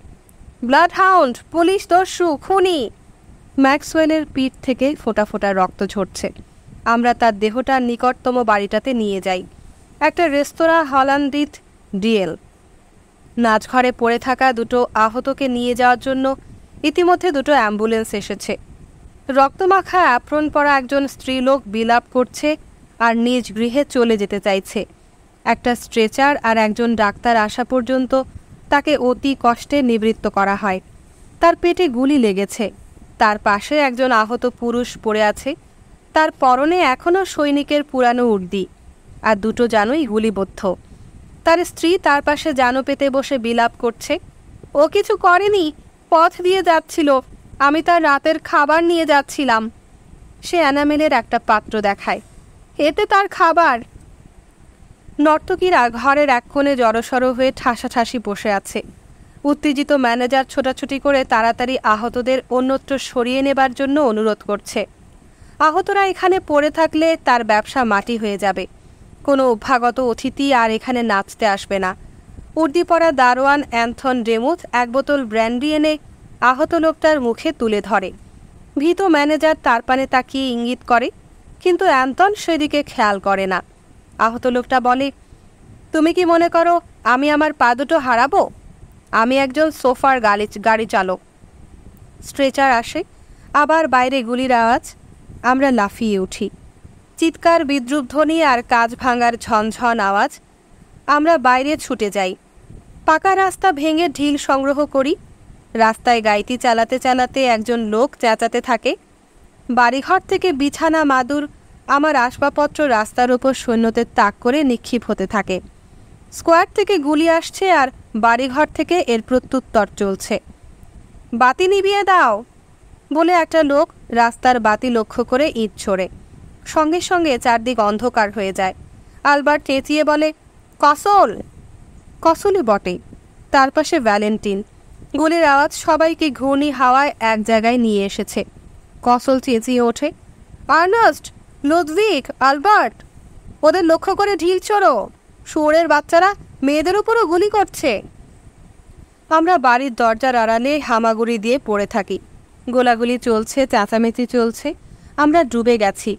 ব্লাড হাউন্ড, পুলিশ দস্যু, খুনি! ম্যাক্সওয়েলের পিঠ থেকে ফোঁটা ফোঁটা রক্ত ঝরছে। আমরা তার দেহটা নিকটতম বাড়িটাতে নিয়ে যাই, একটা রেস্তোরাঁ, হল্যান্ডিথ ডিএল। নাচঘরে পড়ে থাকা দুটো আহতকে নিয়ে যাওয়ার জন্য ইতিমধ্যে 2টো অ্যাম্বুলেন্স এসেছে। রক্তমাখা অ্যাপ্রন পরা একজন স্ত্রীলোক বিলাপ করছে আর নিজ গৃহে চলে যেতে চাইছে। একটা স্ট্রেচার আর একজন ডাক্তার আসা পর্যন্ত তাকে অতি কষ্টে নিবৃত্ত করা হয়। তার পেটে গুলি লেগেছে। তার পাশে একজন আহত পুরুষ পড়ে আছে। তার পরনে এখনও সৈনিকের পুরানো উর্দি, আর 2টো জানুই গুলিবদ্ধ। তার স্ত্রী তার পাশে জানো পেতে বসে বিলাপ করছে। ও কিছু করেনি, পথ দিয়ে যাচ্ছিল। আমি তার রাতের খাবার নিয়ে যাচ্ছিলাম। সে অ্যানামেলের একটা পাত্র দেখায়। এতে তার খাবার। নর্তকীরা ঘরের এক কোণে জড়সড় হয়ে ঠাসাঠাসি বসে আছে। উত্তেজিত ম্যানেজার ছোটাছুটি করে তাড়াতাড়ি আহতদের অন্যত্র সরিয়ে নেবার জন্য অনুরোধ করছে। আহতরা এখানে পড়ে থাকলে তার ব্যবসা মাটি হয়ে যাবে। কোনো অভ্যাগত অতিথি আর এখানে নাচতে আসবে না। উর্দি পরা দারোয়ান অ্যান্থন ডেমুথ 1 বোতল ব্র্যান্ডি এনে আহত লোকটার মুখে তুলে ধরে। ভীত ম্যানেজার তার পানে তাকিয়ে ইঙ্গিত করে, কিন্তু অ্যান্থন সেদিকে খেয়াল করে না। আহত লোকটা বলে, তুমি কি মনে করো আমি আমার পা দুটো হারাবো? আমি একজন সোফার গাড়ি চালক। স্ট্রেচার আসে। আবার বাইরে গুলির আওয়াজ। আমরা লাফিয়ে উঠি। চিৎকার, বিদ্রূপ ধ্বনি আর কাঁচ ভাঙার ঝনঝন আওয়াজ। আমরা বাইরে ছুটে যাই। পাকা রাস্তা ভেঙে ঢিল সংগ্রহ করি। রাস্তায় গাড়ি চালাতে চালাতে একজন লোক চেঁচাতে থাকে। বাড়িঘর থেকে বিছানা, মাদুর, আমার আসবাবপত্র রাস্তার ওপর সৈন্যদের তাক করে নিক্ষেপ হতে থাকে। স্কোয়াড থেকে গুলি আসছে আর বাড়িঘর থেকে এর প্রত্যুত্তর চলছে। বাতি নিভিয়ে দাও বলে একটা লোক রাস্তার বাতি লক্ষ্য করে ইট ছোড়ে। সঙ্গে সঙ্গে চারদিক অন্ধকার হয়ে যায়। আলবার্ট চেঁচিয়ে বলে, কসল! কসলই বটে, তার পাশে ভ্যালেন্টিন। গুলির আওয়াজ সবাইকে ঘূর্ণি হাওয়ায় এক জায়গায় নিয়ে এসেছে। কসল চেঁচিয়ে ওঠে, আর্নেস্ট, লুডভিগ, আলবার্ট, ওদের লক্ষ্য করে ঢিল ছোড়ো! শুয়োরের বাচ্চারা মেয়েদের উপরও গুলি করছে। আমরা বাড়ির দরজার আড়ালে হামাগুড়ি দিয়ে পড়ে থাকি। গোলাগুলি চলছে, চেঁচামেচি চলছে। আমরা ডুবে গেছি।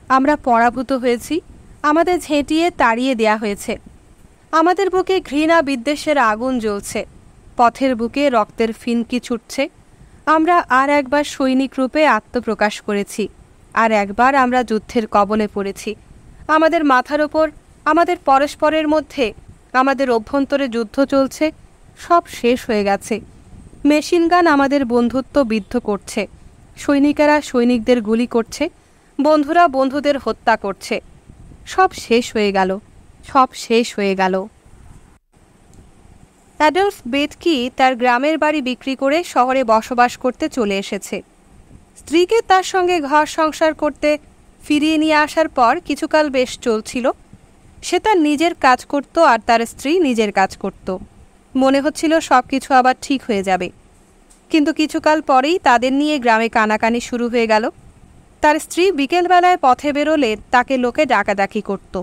আমরা পরাভূত হয়েছি। আমাদের ঝেঁটিয়ে তাড়িয়ে দেয়া হয়েছে। আমাদের বুকে ঘৃণা, বিদ্বেষের আগুন জ্বলছে। পথের বুকে রক্তের ফিনকি ছুটছে। আমরা আর একবার সৈনিক রূপে আত্মপ্রকাশ করেছি। আর একবার আমরা যুদ্ধের কবলে পড়েছি। আমাদের মাথার ওপর, আমাদের পরস্পরের মধ্যে, আমাদের অভ্যন্তরে যুদ্ধ চলছে। সব শেষ হয়ে গেছে। মেশিনগান আমাদের বন্ধুত্ব বিদ্ধ করছে। সৈনিকেরা সৈনিকদের গুলি করছে। বন্ধুরা বন্ধুদের হত্যা করছে। সব শেষ হয়ে গেল, সব শেষ হয়ে গেল। অ্যাডলফ বেটকি তার গ্রামের বাড়ি বিক্রি করে শহরে বসবাস করতে চলে এসেছে। স্ত্রীকে তার সঙ্গে ঘর সংসার করতে ফিরিয়ে নিয়ে আসার পর কিছুকাল বেশ চলছিল। সে তার নিজের কাজ করত আর তার স্ত্রী নিজের কাজ করত। মনে হচ্ছিল সব কিছু আবার ঠিক হয়ে যাবে। কিন্তু কিছুকাল পরেই তাদের নিয়ে গ্রামে কানাকানি শুরু হয়ে গেল। তার স্ত্রী বিকেলবেলায় পথে বেরোলে তাকে লোকে ডাকাডাকি করত।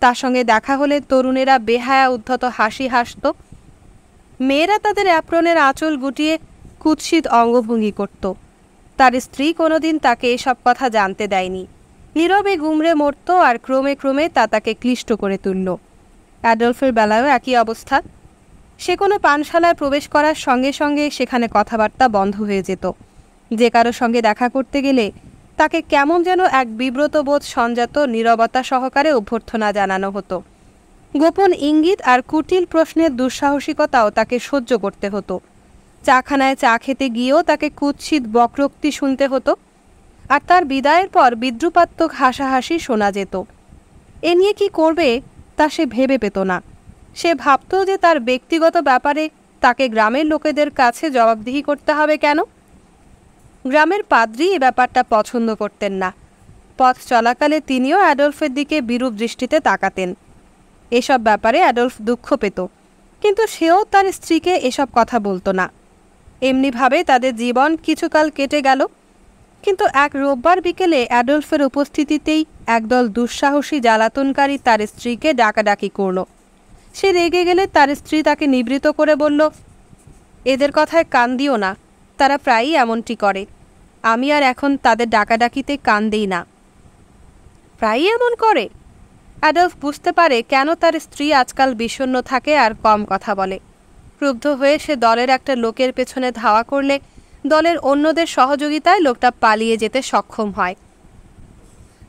তার সঙ্গে দেখা হলে তরুণেরা বেহায়া উদ্ধত হাসি হাসত। মেয়েরা তাদের অ্যাপ্রনের আঁচল গুটিয়ে কুৎসিত অঙ্গভঙ্গি করত। তার স্ত্রী কোনোদিন তাকে এসব কথা জানতে দেয়নি। নীরবে গুমড়ে মরত আর ক্রমে ক্রমে তা তাকে ক্লিষ্ট করে তুলল। অ্যাডলফের বেলায়ও একই অবস্থা। সে কোনো পানশালায় প্রবেশ করার সঙ্গে সঙ্গে সেখানে কথাবার্তা বন্ধ হয়ে যেত। যে কারো সঙ্গে দেখা করতে গেলে তাকে কেমন যেন এক বিব্রতবোধ সঞ্জাত নীরবতা সহকারে অভ্যর্থনা জানানো হতো। গোপন ইঙ্গিত আর কুটিল প্রশ্নের দুঃসাহসিকতাও তাকে সহ্য করতে হতো। চাখানায় চা খেতে গিয়েও তাকে কুৎসিত বক্রোক্তি শুনতে হতো। আর তার বিদায়ের পর বিদ্রুপাত্মক হাসাহাসি শোনা যেত। এ নিয়ে কি করবে তা সে ভেবে পেত না। সে ভাবত যে তার ব্যক্তিগত ব্যাপারে তাকে গ্রামের লোকেদের কাছে জবাবদিহি করতে হবে কেন। গ্রামের পাদ্রী এ ব্যাপারটা পছন্দ করতেন না। পথ চলাকালে তিনিও অ্যাডলফের দিকে বিরূপ দৃষ্টিতে তাকাতেন। এসব ব্যাপারে অ্যাডলফ দুঃখ পেত, কিন্তু সেও তার স্ত্রীকে এসব কথা বলতো না। এমনিভাবে তাদের জীবন কিছুকাল কেটে গেল। কিন্তু এক রোববার বিকেলে অ্যাডলফের উপস্থিতিতেই একদল দুঃসাহসী জ্বালাতনকারী তার স্ত্রীকে ডাকাডাকি করল। সে রেগে গেলে তার স্ত্রী তাকে নিবৃত্ত করে বলল, এদের কথায় কান দিও না, তারা প্রায়ই এমনটি করে। আমি আর এখন তাদের ডাকাডাকিতে কান দিই না। প্রায়ই এমন করে? অ্যাডলফ বুঝতে পারে কেন তার স্ত্রী আজকাল বিষণ্ণ থাকে আর কম কথা বলে। ক্রুদ্ধ হয়ে সে দলের একটা লোকের পেছনে ধাওয়া করলে দলের অন্যদের সহযোগিতায় লোকটা পালিয়ে যেতে সক্ষম হয়।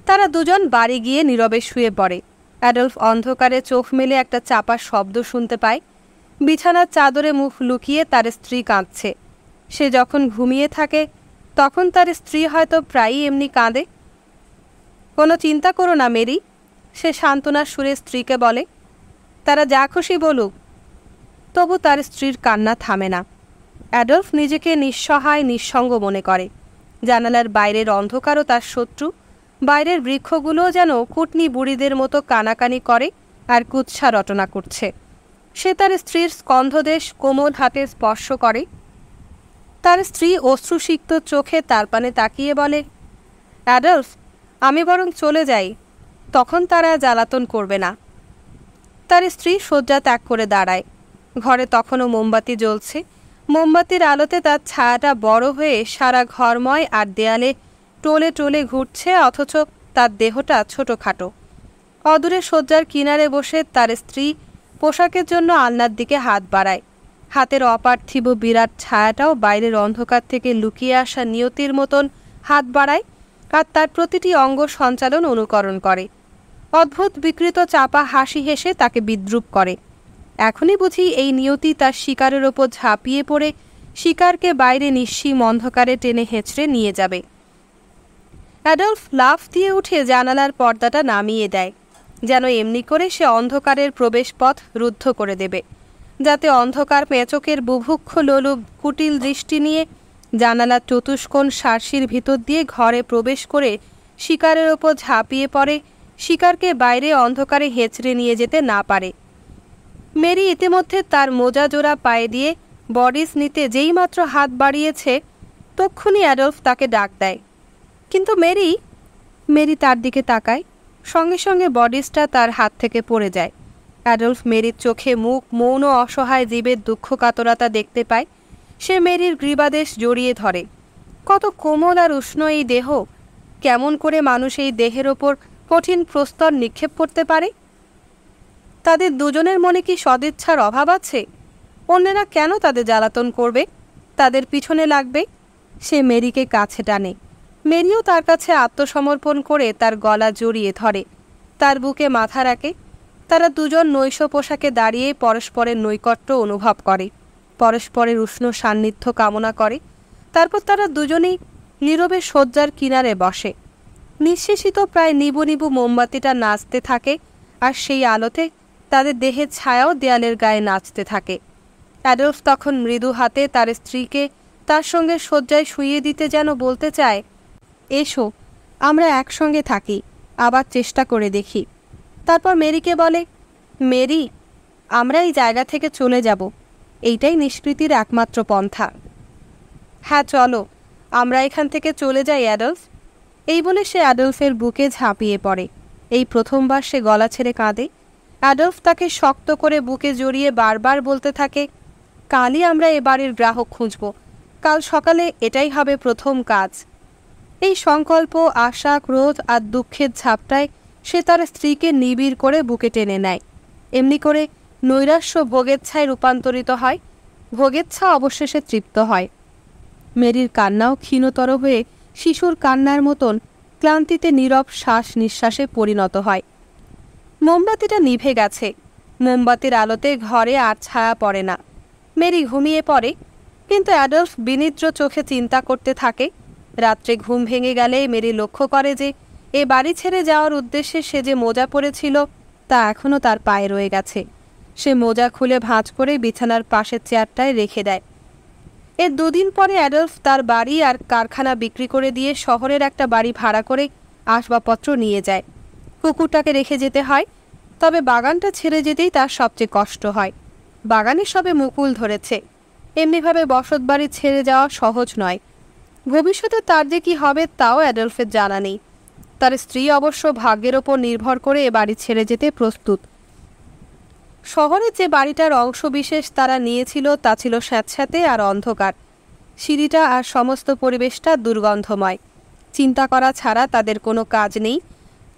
তারা দুজন বাড়ি গিয়ে নীরবে শুয়ে পড়ে। অ্যাডলফ অন্ধকারে চোখ মেলে একটা চাপার শব্দ শুনতে পায়। বিছানার চাদরে মুখ লুকিয়ে তার স্ত্রী কাঁদছে। সে যখন ঘুমিয়ে থাকে তখন তার স্ত্রী হয়তো প্রায়ই এমনি কাঁদে। কোনো চিন্তা করো না মেরি, সে সান্ত্বনার সুরে স্ত্রীকে বলে। তারা যা খুশি বলুক। তবু তার স্ত্রীর কান্না থামে না। অ্যাডলফ নিজেকে নিঃসহায়, নিঃসঙ্গ মনে করে। জানালার বাইরের অন্ধকারও তার শত্রু। বাইরের বৃক্ষগুলোও যেন কুটনি বুড়িদের মতো কানাকানি করে আর কুৎসা রটনা করছে। সে তার স্ত্রীর স্কন্ধদেশ কোমল হাতে স্পর্শ করে। তার স্ত্রী অশ্রুসিক্ত চোখে তার পানে তাকিয়ে বলে, অ্যাডলফ, আমি বরং চলে যাই, তখন তারা জ্বালাতন করবে না। তার স্ত্রী শয্যা ত্যাগ করে দাঁড়ায়। ঘরে তখনও মোমবাতি জ্বলছে। মোমবাতির আলোতে তার ছায়াটা বড় হয়ে সারা ঘরময় আর দেয়ালে টোলে টোলে ঘুরছে, অথচ তার দেহটা ছোটোখাটো। অদূরে শয্যার কিনারে বসে তার স্ত্রী পোশাকের জন্য আলনার দিকে হাত বাড়ায়। হাতের অপার্থিব বিরাট ছায়াটাও বাইরের অন্ধকার থেকে লুকিয়ে আসা নিয়তির মতন হাত বাড়ায়। আর তার প্রতিটি অঙ্গ সঞ্চালন অনুকরণ করে। অদ্ভুত বিকৃত চাপা হাসি হেসে তাকে বিদ্রূপ করে। এখনই বুঝি এই নিয়তি তার শিকারের ওপর ঝাঁপিয়ে পড়ে শিকারকে বাইরে নিঃসীম অন্ধকারে টেনে হেঁচড়ে নিয়ে যাবে। অ্যাডলফ লাফ দিয়ে উঠে জানালার পর্দাটা নামিয়ে দেয়, যেন এমনি করে সে অন্ধকারের প্রবেশপথ রুদ্ধ করে দেবে, যাতে অন্ধকার পেঁচকের বুভুক্ষ লোলুপ কুটিল দৃষ্টি নিয়ে জানালার চতুষ্কোণ সার্সির ভিতর দিয়ে ঘরে প্রবেশ করে শিকারের ওপর ঝাঁপিয়ে পড়ে, শিকারকে বাইরে অন্ধকারে হেঁচড়ে নিয়ে যেতে না পারে। মেরি ইতিমধ্যে তার মোজা জোড়া পায়ে দিয়ে বডিস নিতে যেইমাত্র হাত বাড়িয়েছে, তক্ষুনি অ্যাডলফ তাকে ডাক দেয়। কিন্তু মেরি তার দিকে তাকায়, সঙ্গে সঙ্গে বডিসটা তার হাত থেকে পড়ে যায়। অ্যাডলফ মেরির চোখে মুখ মৌন অসহায় জীবের দুঃখ কাতরতা দেখতে পায়। সে মেরির গ্রীবাদেশ জড়িয়ে ধরে। কত কোমল আর উষ্ণ এই দেহ! কেমন করে মানুষ এই দেহের ওপর কঠিন প্রস্তর নিক্ষেপ করতে পারে? তাদের দুজনের মনে কি সদিচ্ছার অভাব আছে? অন্যেরা কেন তাদের জ্বালাতন করবে, তাদের পিছনে লাগবে? সে মেরিকে কাছে টানে। মেরিও তার কাছে আত্মসমর্পণ করে তার গলা জড়িয়ে ধরে, তার বুকে মাথা রাখে। তারা দুজন নৈশ পোশাকে দাঁড়িয়ে পরস্পরের নৈকট্য অনুভব করে, পরস্পরের উষ্ণ সান্নিধ্য কামনা করে। তারপর তারা দুজনেই নীরবে শয্যার কিনারে বসে। নিঃশেষিত প্রায় নিবু নিবু মোমবাতিটা নাচতে থাকে, আর সেই আলোতে তাদের দেহের ছায়াও দেয়ালের গায়ে নাচতে থাকে। অ্যাডলফ তখন মৃদু হাতে তার স্ত্রীকে তার সঙ্গে শয্যায় শুইয়ে দিতে যেন বলতে চায়, এসো আমরা একসঙ্গে থাকি, আবার চেষ্টা করে দেখি। তারপর মেরিকে বলে, মেরি, আমরা এই জায়গা থেকে চলে যাব, এইটাই নিষ্কৃতির একমাত্র পন্থা। হ্যাঁ চলো, আমরা এখান থেকে চলে যাই অ্যাডলফ। এই বলে সে অ্যাডলফের বুকে ঝাঁপিয়ে পড়ে। এই প্রথমবার সে গলা ছেড়ে কাঁদে। অ্যাডলফ তাকে শক্ত করে বুকে জড়িয়ে বারবার বলতে থাকে, কালই আমরা এ বাড়ির গ্রাহক খুঁজব, কাল সকালে এটাই হবে প্রথম কাজ। এই সংকল্প, আশা, ক্রোধ আর দুঃখের ঝাপটায় সে তার স্ত্রীকে নিবিড় করে বুকে টেনে নেয়। এমনি করে নৈরাশ্য ভোগেচ্ছায় রূপান্তরিত হয়, ভোগেচ্ছা অবশেষে তৃপ্ত হয়। মেরির কান্নাও ক্ষীণতর হয়ে শিশুর কান্নার মতন ক্লান্তিতে নীরব শ্বাস নিঃশ্বাসে পরিণত হয়। মোমবাতিটা নিভে গেছে। মোমবাতির আলোতে ঘরে আর ছায়া পড়ে না। মেরি ঘুমিয়ে পড়ে, কিন্তু অ্যাডলফ বিনিদ্র চোখে চিন্তা করতে থাকে। রাত্রে ঘুম ভেঙে গেলে মেরি লক্ষ্য করে যে এ বাড়ি ছেড়ে যাওয়ার উদ্দেশ্যে সে যে মোজা পরেছিল তা এখনও তার পায়ে রয়ে গেছে। সে মোজা খুলে ভাঁজ করে বিছানার পাশের চেয়ারটায় রেখে দেয়। এর দুদিন পরে অ্যাডলফ তার বাড়ি আর কারখানা বিক্রি করে দিয়ে শহরের একটা বাড়ি ভাড়া করে আসবাবপত্র নিয়ে যায়। কুকুরটাকে রেখে যেতে হয়, তবে বাগানটা ছেড়ে যেতেই তার সবচেয়ে কষ্ট হয়। বাগানে সবে মুকুল ধরেছে, এমনিভাবে বসতবাড়ি ছেড়ে যাওয়া সহজ নয়। ভবিষ্যতে তার যে কী হবে তাও অ্যাডলফের জানা নেই। তার স্ত্রী অবশ্য ভাগ্যের ওপর নির্ভর করে এ বাড়ি ছেড়ে যেতে প্রস্তুত। শহরে যে বাড়িটার অংশবিশেষ তারা নিয়েছিল তা ছিল স্যাঁতস্যাঁতে আর অন্ধকার। সিঁড়িটা আর সমস্ত পরিবেশটা দুর্গন্ধময়। চিন্তা করা ছাড়া তাদের কোনো কাজ নেই।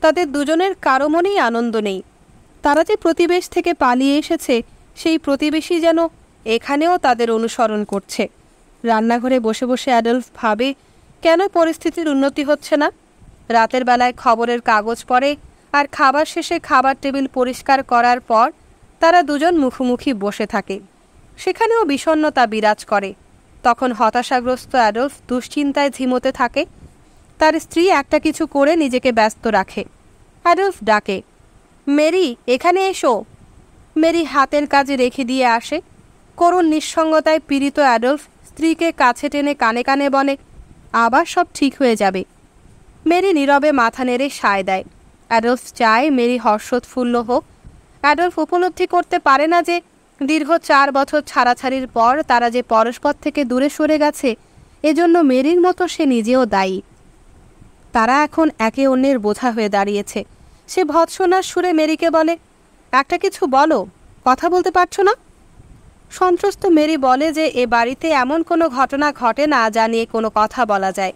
তাদের দুজনের কারো মনেই আনন্দ নেই। তারা যে প্রতিবেশ থেকে পালিয়ে এসেছে, সেই প্রতিবেশী যেন এখানেও তাদের অনুসরণ করছে। রান্নাঘরে বসে বসে অ্যাডলফ ভাবে, কেন পরিস্থিতির উন্নতি হচ্ছে না? রাতের বেলায় খবরের কাগজ পড়ে, আর খাবার শেষে খাবার টেবিল পরিষ্কার করার পর তারা দুজন মুখোমুখি বসে থাকে। সেখানেও বিষণ্ণতা বিরাজ করে। তখন হতাশাগ্রস্ত অ্যাডলফ দুশ্চিন্তায় ঝিমোতে থাকে। তার স্ত্রী একটা কিছু করে নিজেকে ব্যস্ত রাখে। অ্যাডলফ ডাকে, মেরি, এখানে এসো। মেরি হাতের কাজে রেখে দিয়ে আসে। করুণ নিঃসঙ্গতায় পীড়িত অ্যাডলফ স্ত্রীকে কাছে টেনে কানে কানে বলে, আবার সব ঠিক হয়ে যাবে। মেরি নীরবে মাথা নেড়ে সায় দেয়। অ্যাডলফ চায় মেরি হর্ষোৎফুল্ল হোক। অ্যাডলফ উপলব্ধি করতে পারে না যে দীর্ঘ 4 বছর ছাড়াছাড়ির পর তারা যে পরস্পর থেকে দূরে সরে গেছে, এজন্য মেরির মতো সে নিজেও দায়ী। তারা এখন একে অন্যের বোঝা হয়ে দাঁড়িয়েছে। সে ভৎসনার সুরে মেরিকে বলে, একটা কিছু বলো, কথা বলতে পারছো না? সন্ত্রস্ত মেরি বলে যে এ বাড়িতে এমন কোনো ঘটনা ঘটে না যা নিয়ে কোনো কথা বলা যায়।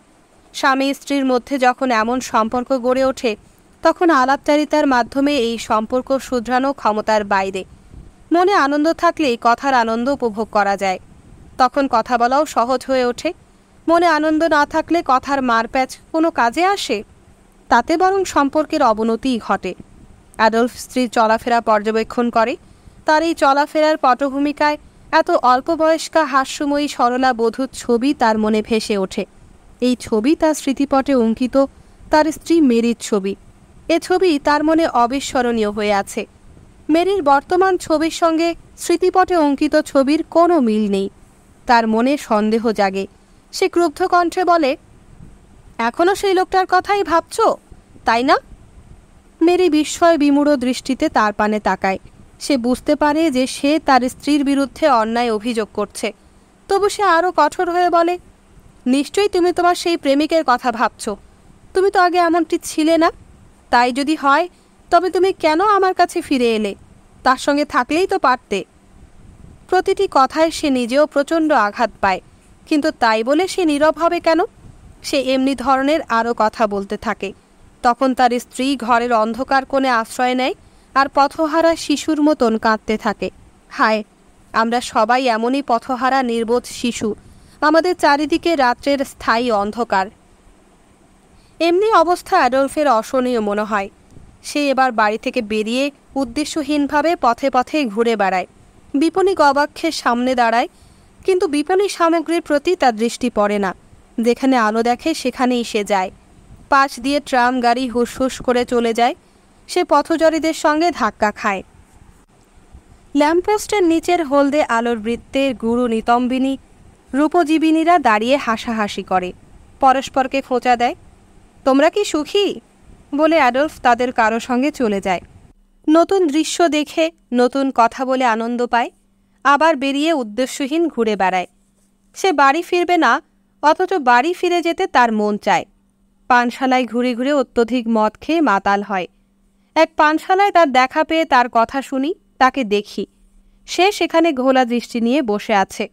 স্বামী স্ত্রীর মধ্যে যখন এমন সম্পর্ক গড়ে ওঠে, তখন আলাপচারিতার মাধ্যমে এই সম্পর্ক শুধরানো ক্ষমতার বাইরে। মনে আনন্দ থাকলেই কথার আনন্দ উপভোগ করা যায়। তখন কথা বলাও সহজ হয়ে ওঠে। মনে আনন্দ না থাকলে কথার মারপ্যাচ কোনো কাজে আসে? তাতে বরং সম্পর্কের অবনতিই ঘটে। অ্যাডলফ স্ত্রীর চলাফেরা পর্যবেক্ষণ করে। তার এই চলাফেরার পটভূমিকায় এত অল্প বয়স্কা হাস্যময়ী সরলা বধূর ছবি তার মনে ভেসে ওঠে। এই ছবি তার স্মৃতিপটে অঙ্কিত তার স্ত্রী মেরির ছবি। এ ছবি তার মনে অবিস্মরণীয় হয়ে আছে। মেরির বর্তমান ছবির সঙ্গে স্মৃতিপটে অঙ্কিত ছবির কোনো মিল নেই। তার মনে সন্দেহ জাগে। সে ক্রুদ্ধ কণ্ঠে বলে, এখনও সেই লোকটার কথাই ভাবছ, তাই না? মেরি বিস্ময় বিমূঢ় দৃষ্টিতে তার পানে তাকায়। সে বুঝতে পারে যে সে তার স্ত্রীর বিরুদ্ধে অন্যায় অভিযোগ করছে। তবু সে আরও কঠোর হয়ে বলে, নিশ্চয়ই তুমি তোমার সেই প্রেমিকের কথা ভাবছ। তুমি তো আগে এমনটি ছিলে না। তাই যদি হয় তবে তুমি কেন আমার কাছে ফিরে এলে? তার সঙ্গে থাকলেই তো পারতে। প্রতিটি কথায় সে নিজেও প্রচণ্ড আঘাত পায়, কিন্তু তাই বলে সে নীরব হবে কেন? সে এমনি ধরনের আরও কথা বলতে থাকে। তখন তার স্ত্রী ঘরের অন্ধকার কোণে আশ্রয় নেয় আর পথহারা শিশুর মতন কাঁদতে থাকে। হায়, আমরা সবাই এমনই পথহারা নির্বোধ শিশু। আমাদের চারিদিকে রাত্রের স্থায়ী অন্ধকার। এমনি অবস্থা অ্যাডলফের অসহনীয় মনে হয়। সে এবার বাড়ি থেকে বেরিয়ে উদ্দেশ্যহীনভাবে পথে পথে ঘুরে বেড়ায়। বিপণী গবাক্ষের সামনে দাঁড়ায়, কিন্তু বিপণী সামগ্রীর প্রতি তার দৃষ্টি পড়ে না। যেখানে আলো দেখে সেখানেই সে যায়। পাশ দিয়ে ট্রাম গাড়ি হুস হুস করে চলে যায়। সে পথচারীদের সঙ্গে ধাক্কা খায়। ল্যাম্পপোস্টের নিচের হলদে আলোর বৃত্তে গুরু নিতম্বিনী রূপজীবিনীরা দাঁড়িয়ে হাসাহাসি করে, পরস্পরকে খোঁচা দেয়। তোমরা কি সুখী? বলে অ্যাডলফ তাদের কারো সঙ্গে চলে যায়। নতুন দৃশ্য দেখে নতুন কথা বলে আনন্দ পায়, আবার বেরিয়ে উদ্দেশ্যহীন ঘুরে বেড়ায়। সে বাড়ি ফিরবে না, অথচ বাড়ি ফিরে যেতে তার মন চায়। পানশালায় ঘুরে ঘুরে অত্যধিক মদ খেয়ে মাতাল হয়। এক পানশালায় তার দেখা পেয়ে তার কথা শুনি, তাকে দেখি। সে সেখানে ঘোলা দৃষ্টি নিয়ে বসে আছে,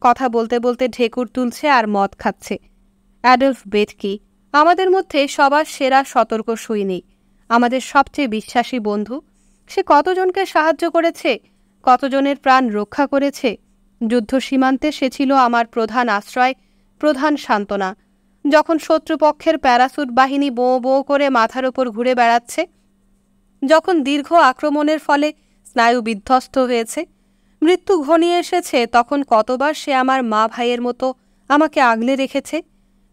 কথা বলতে বলতে ঢেকুর তুলছে আর মদ খাচ্ছে। অ্যাডলফ বেটকি আমাদের মধ্যে সবার সেরা সতর্ক সৈনিক, আমাদের সবচেয়ে বিশ্বাসী বন্ধু। সে কতজনকে সাহায্য করেছে, কতজনের প্রাণ রক্ষা করেছে। যুদ্ধ সীমান্তে সে ছিল আমার প্রধান আশ্রয়, প্রধান সান্ত্বনা। যখন শত্রুপক্ষের প্যারাসুট বাহিনী বো বো করে মাথার ওপর ঘুরে বেড়াচ্ছে, যখন দীর্ঘ আক্রমণের ফলে স্নায়ু বিধ্বস্ত হয়েছে, মৃত্যু ঘনিয়ে এসেছে, তখন কতবার সে আমার মা ভাইয়ের মতো আমাকে আগলে রেখেছে।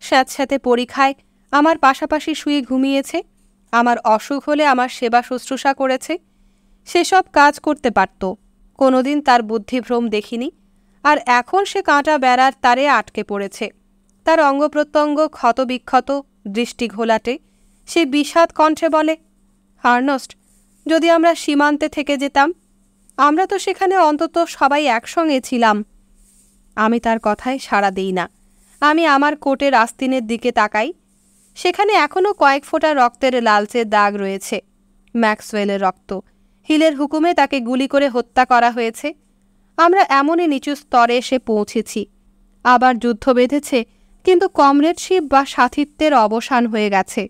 স্যাঁতস্যাঁতে পরীক্ষায় আমার পাশাপাশি শুয়ে ঘুমিয়েছে, আমার অসুখ হলে আমার সেবা শুশ্রূষা করেছে। সেসব কাজ করতে পারত। কোনোদিন তার বুদ্ধিভ্রম দেখিনি। আর এখন সে কাঁটা বেড়ার তারে আটকে পড়েছে। তার অঙ্গপ্রত্যঙ্গ ক্ষতবিক্ষত, দৃষ্টি ঘোলাটে। সে বিষাদ কণ্ঠে বলে, আর্নস্ট, যদি আমরা সীমান্তে থেকে যেতাম। আমরা তো সেখানে অন্তত সবাই একসঙ্গে ছিলাম। আমি তার কথায় সাড়া দিই না। আমি আমার কোটের আস্তিনের দিকে তাকাই। সেখানে এখনও কয়েক ফোঁটা রক্তের লালচে দাগ রয়েছে। ম্যাক্সওয়েলের রক্ত। হিলের হুকুমে তাকে গুলি করে হত্যা করা হয়েছে। আমরা এমনই নিচু স্তরে এসে পৌঁছেছি। আবার যুদ্ধ বেঁধেছে, কিন্তু কমরেডশিপ বা সাথিত্বের অবসান হয়ে গেছে।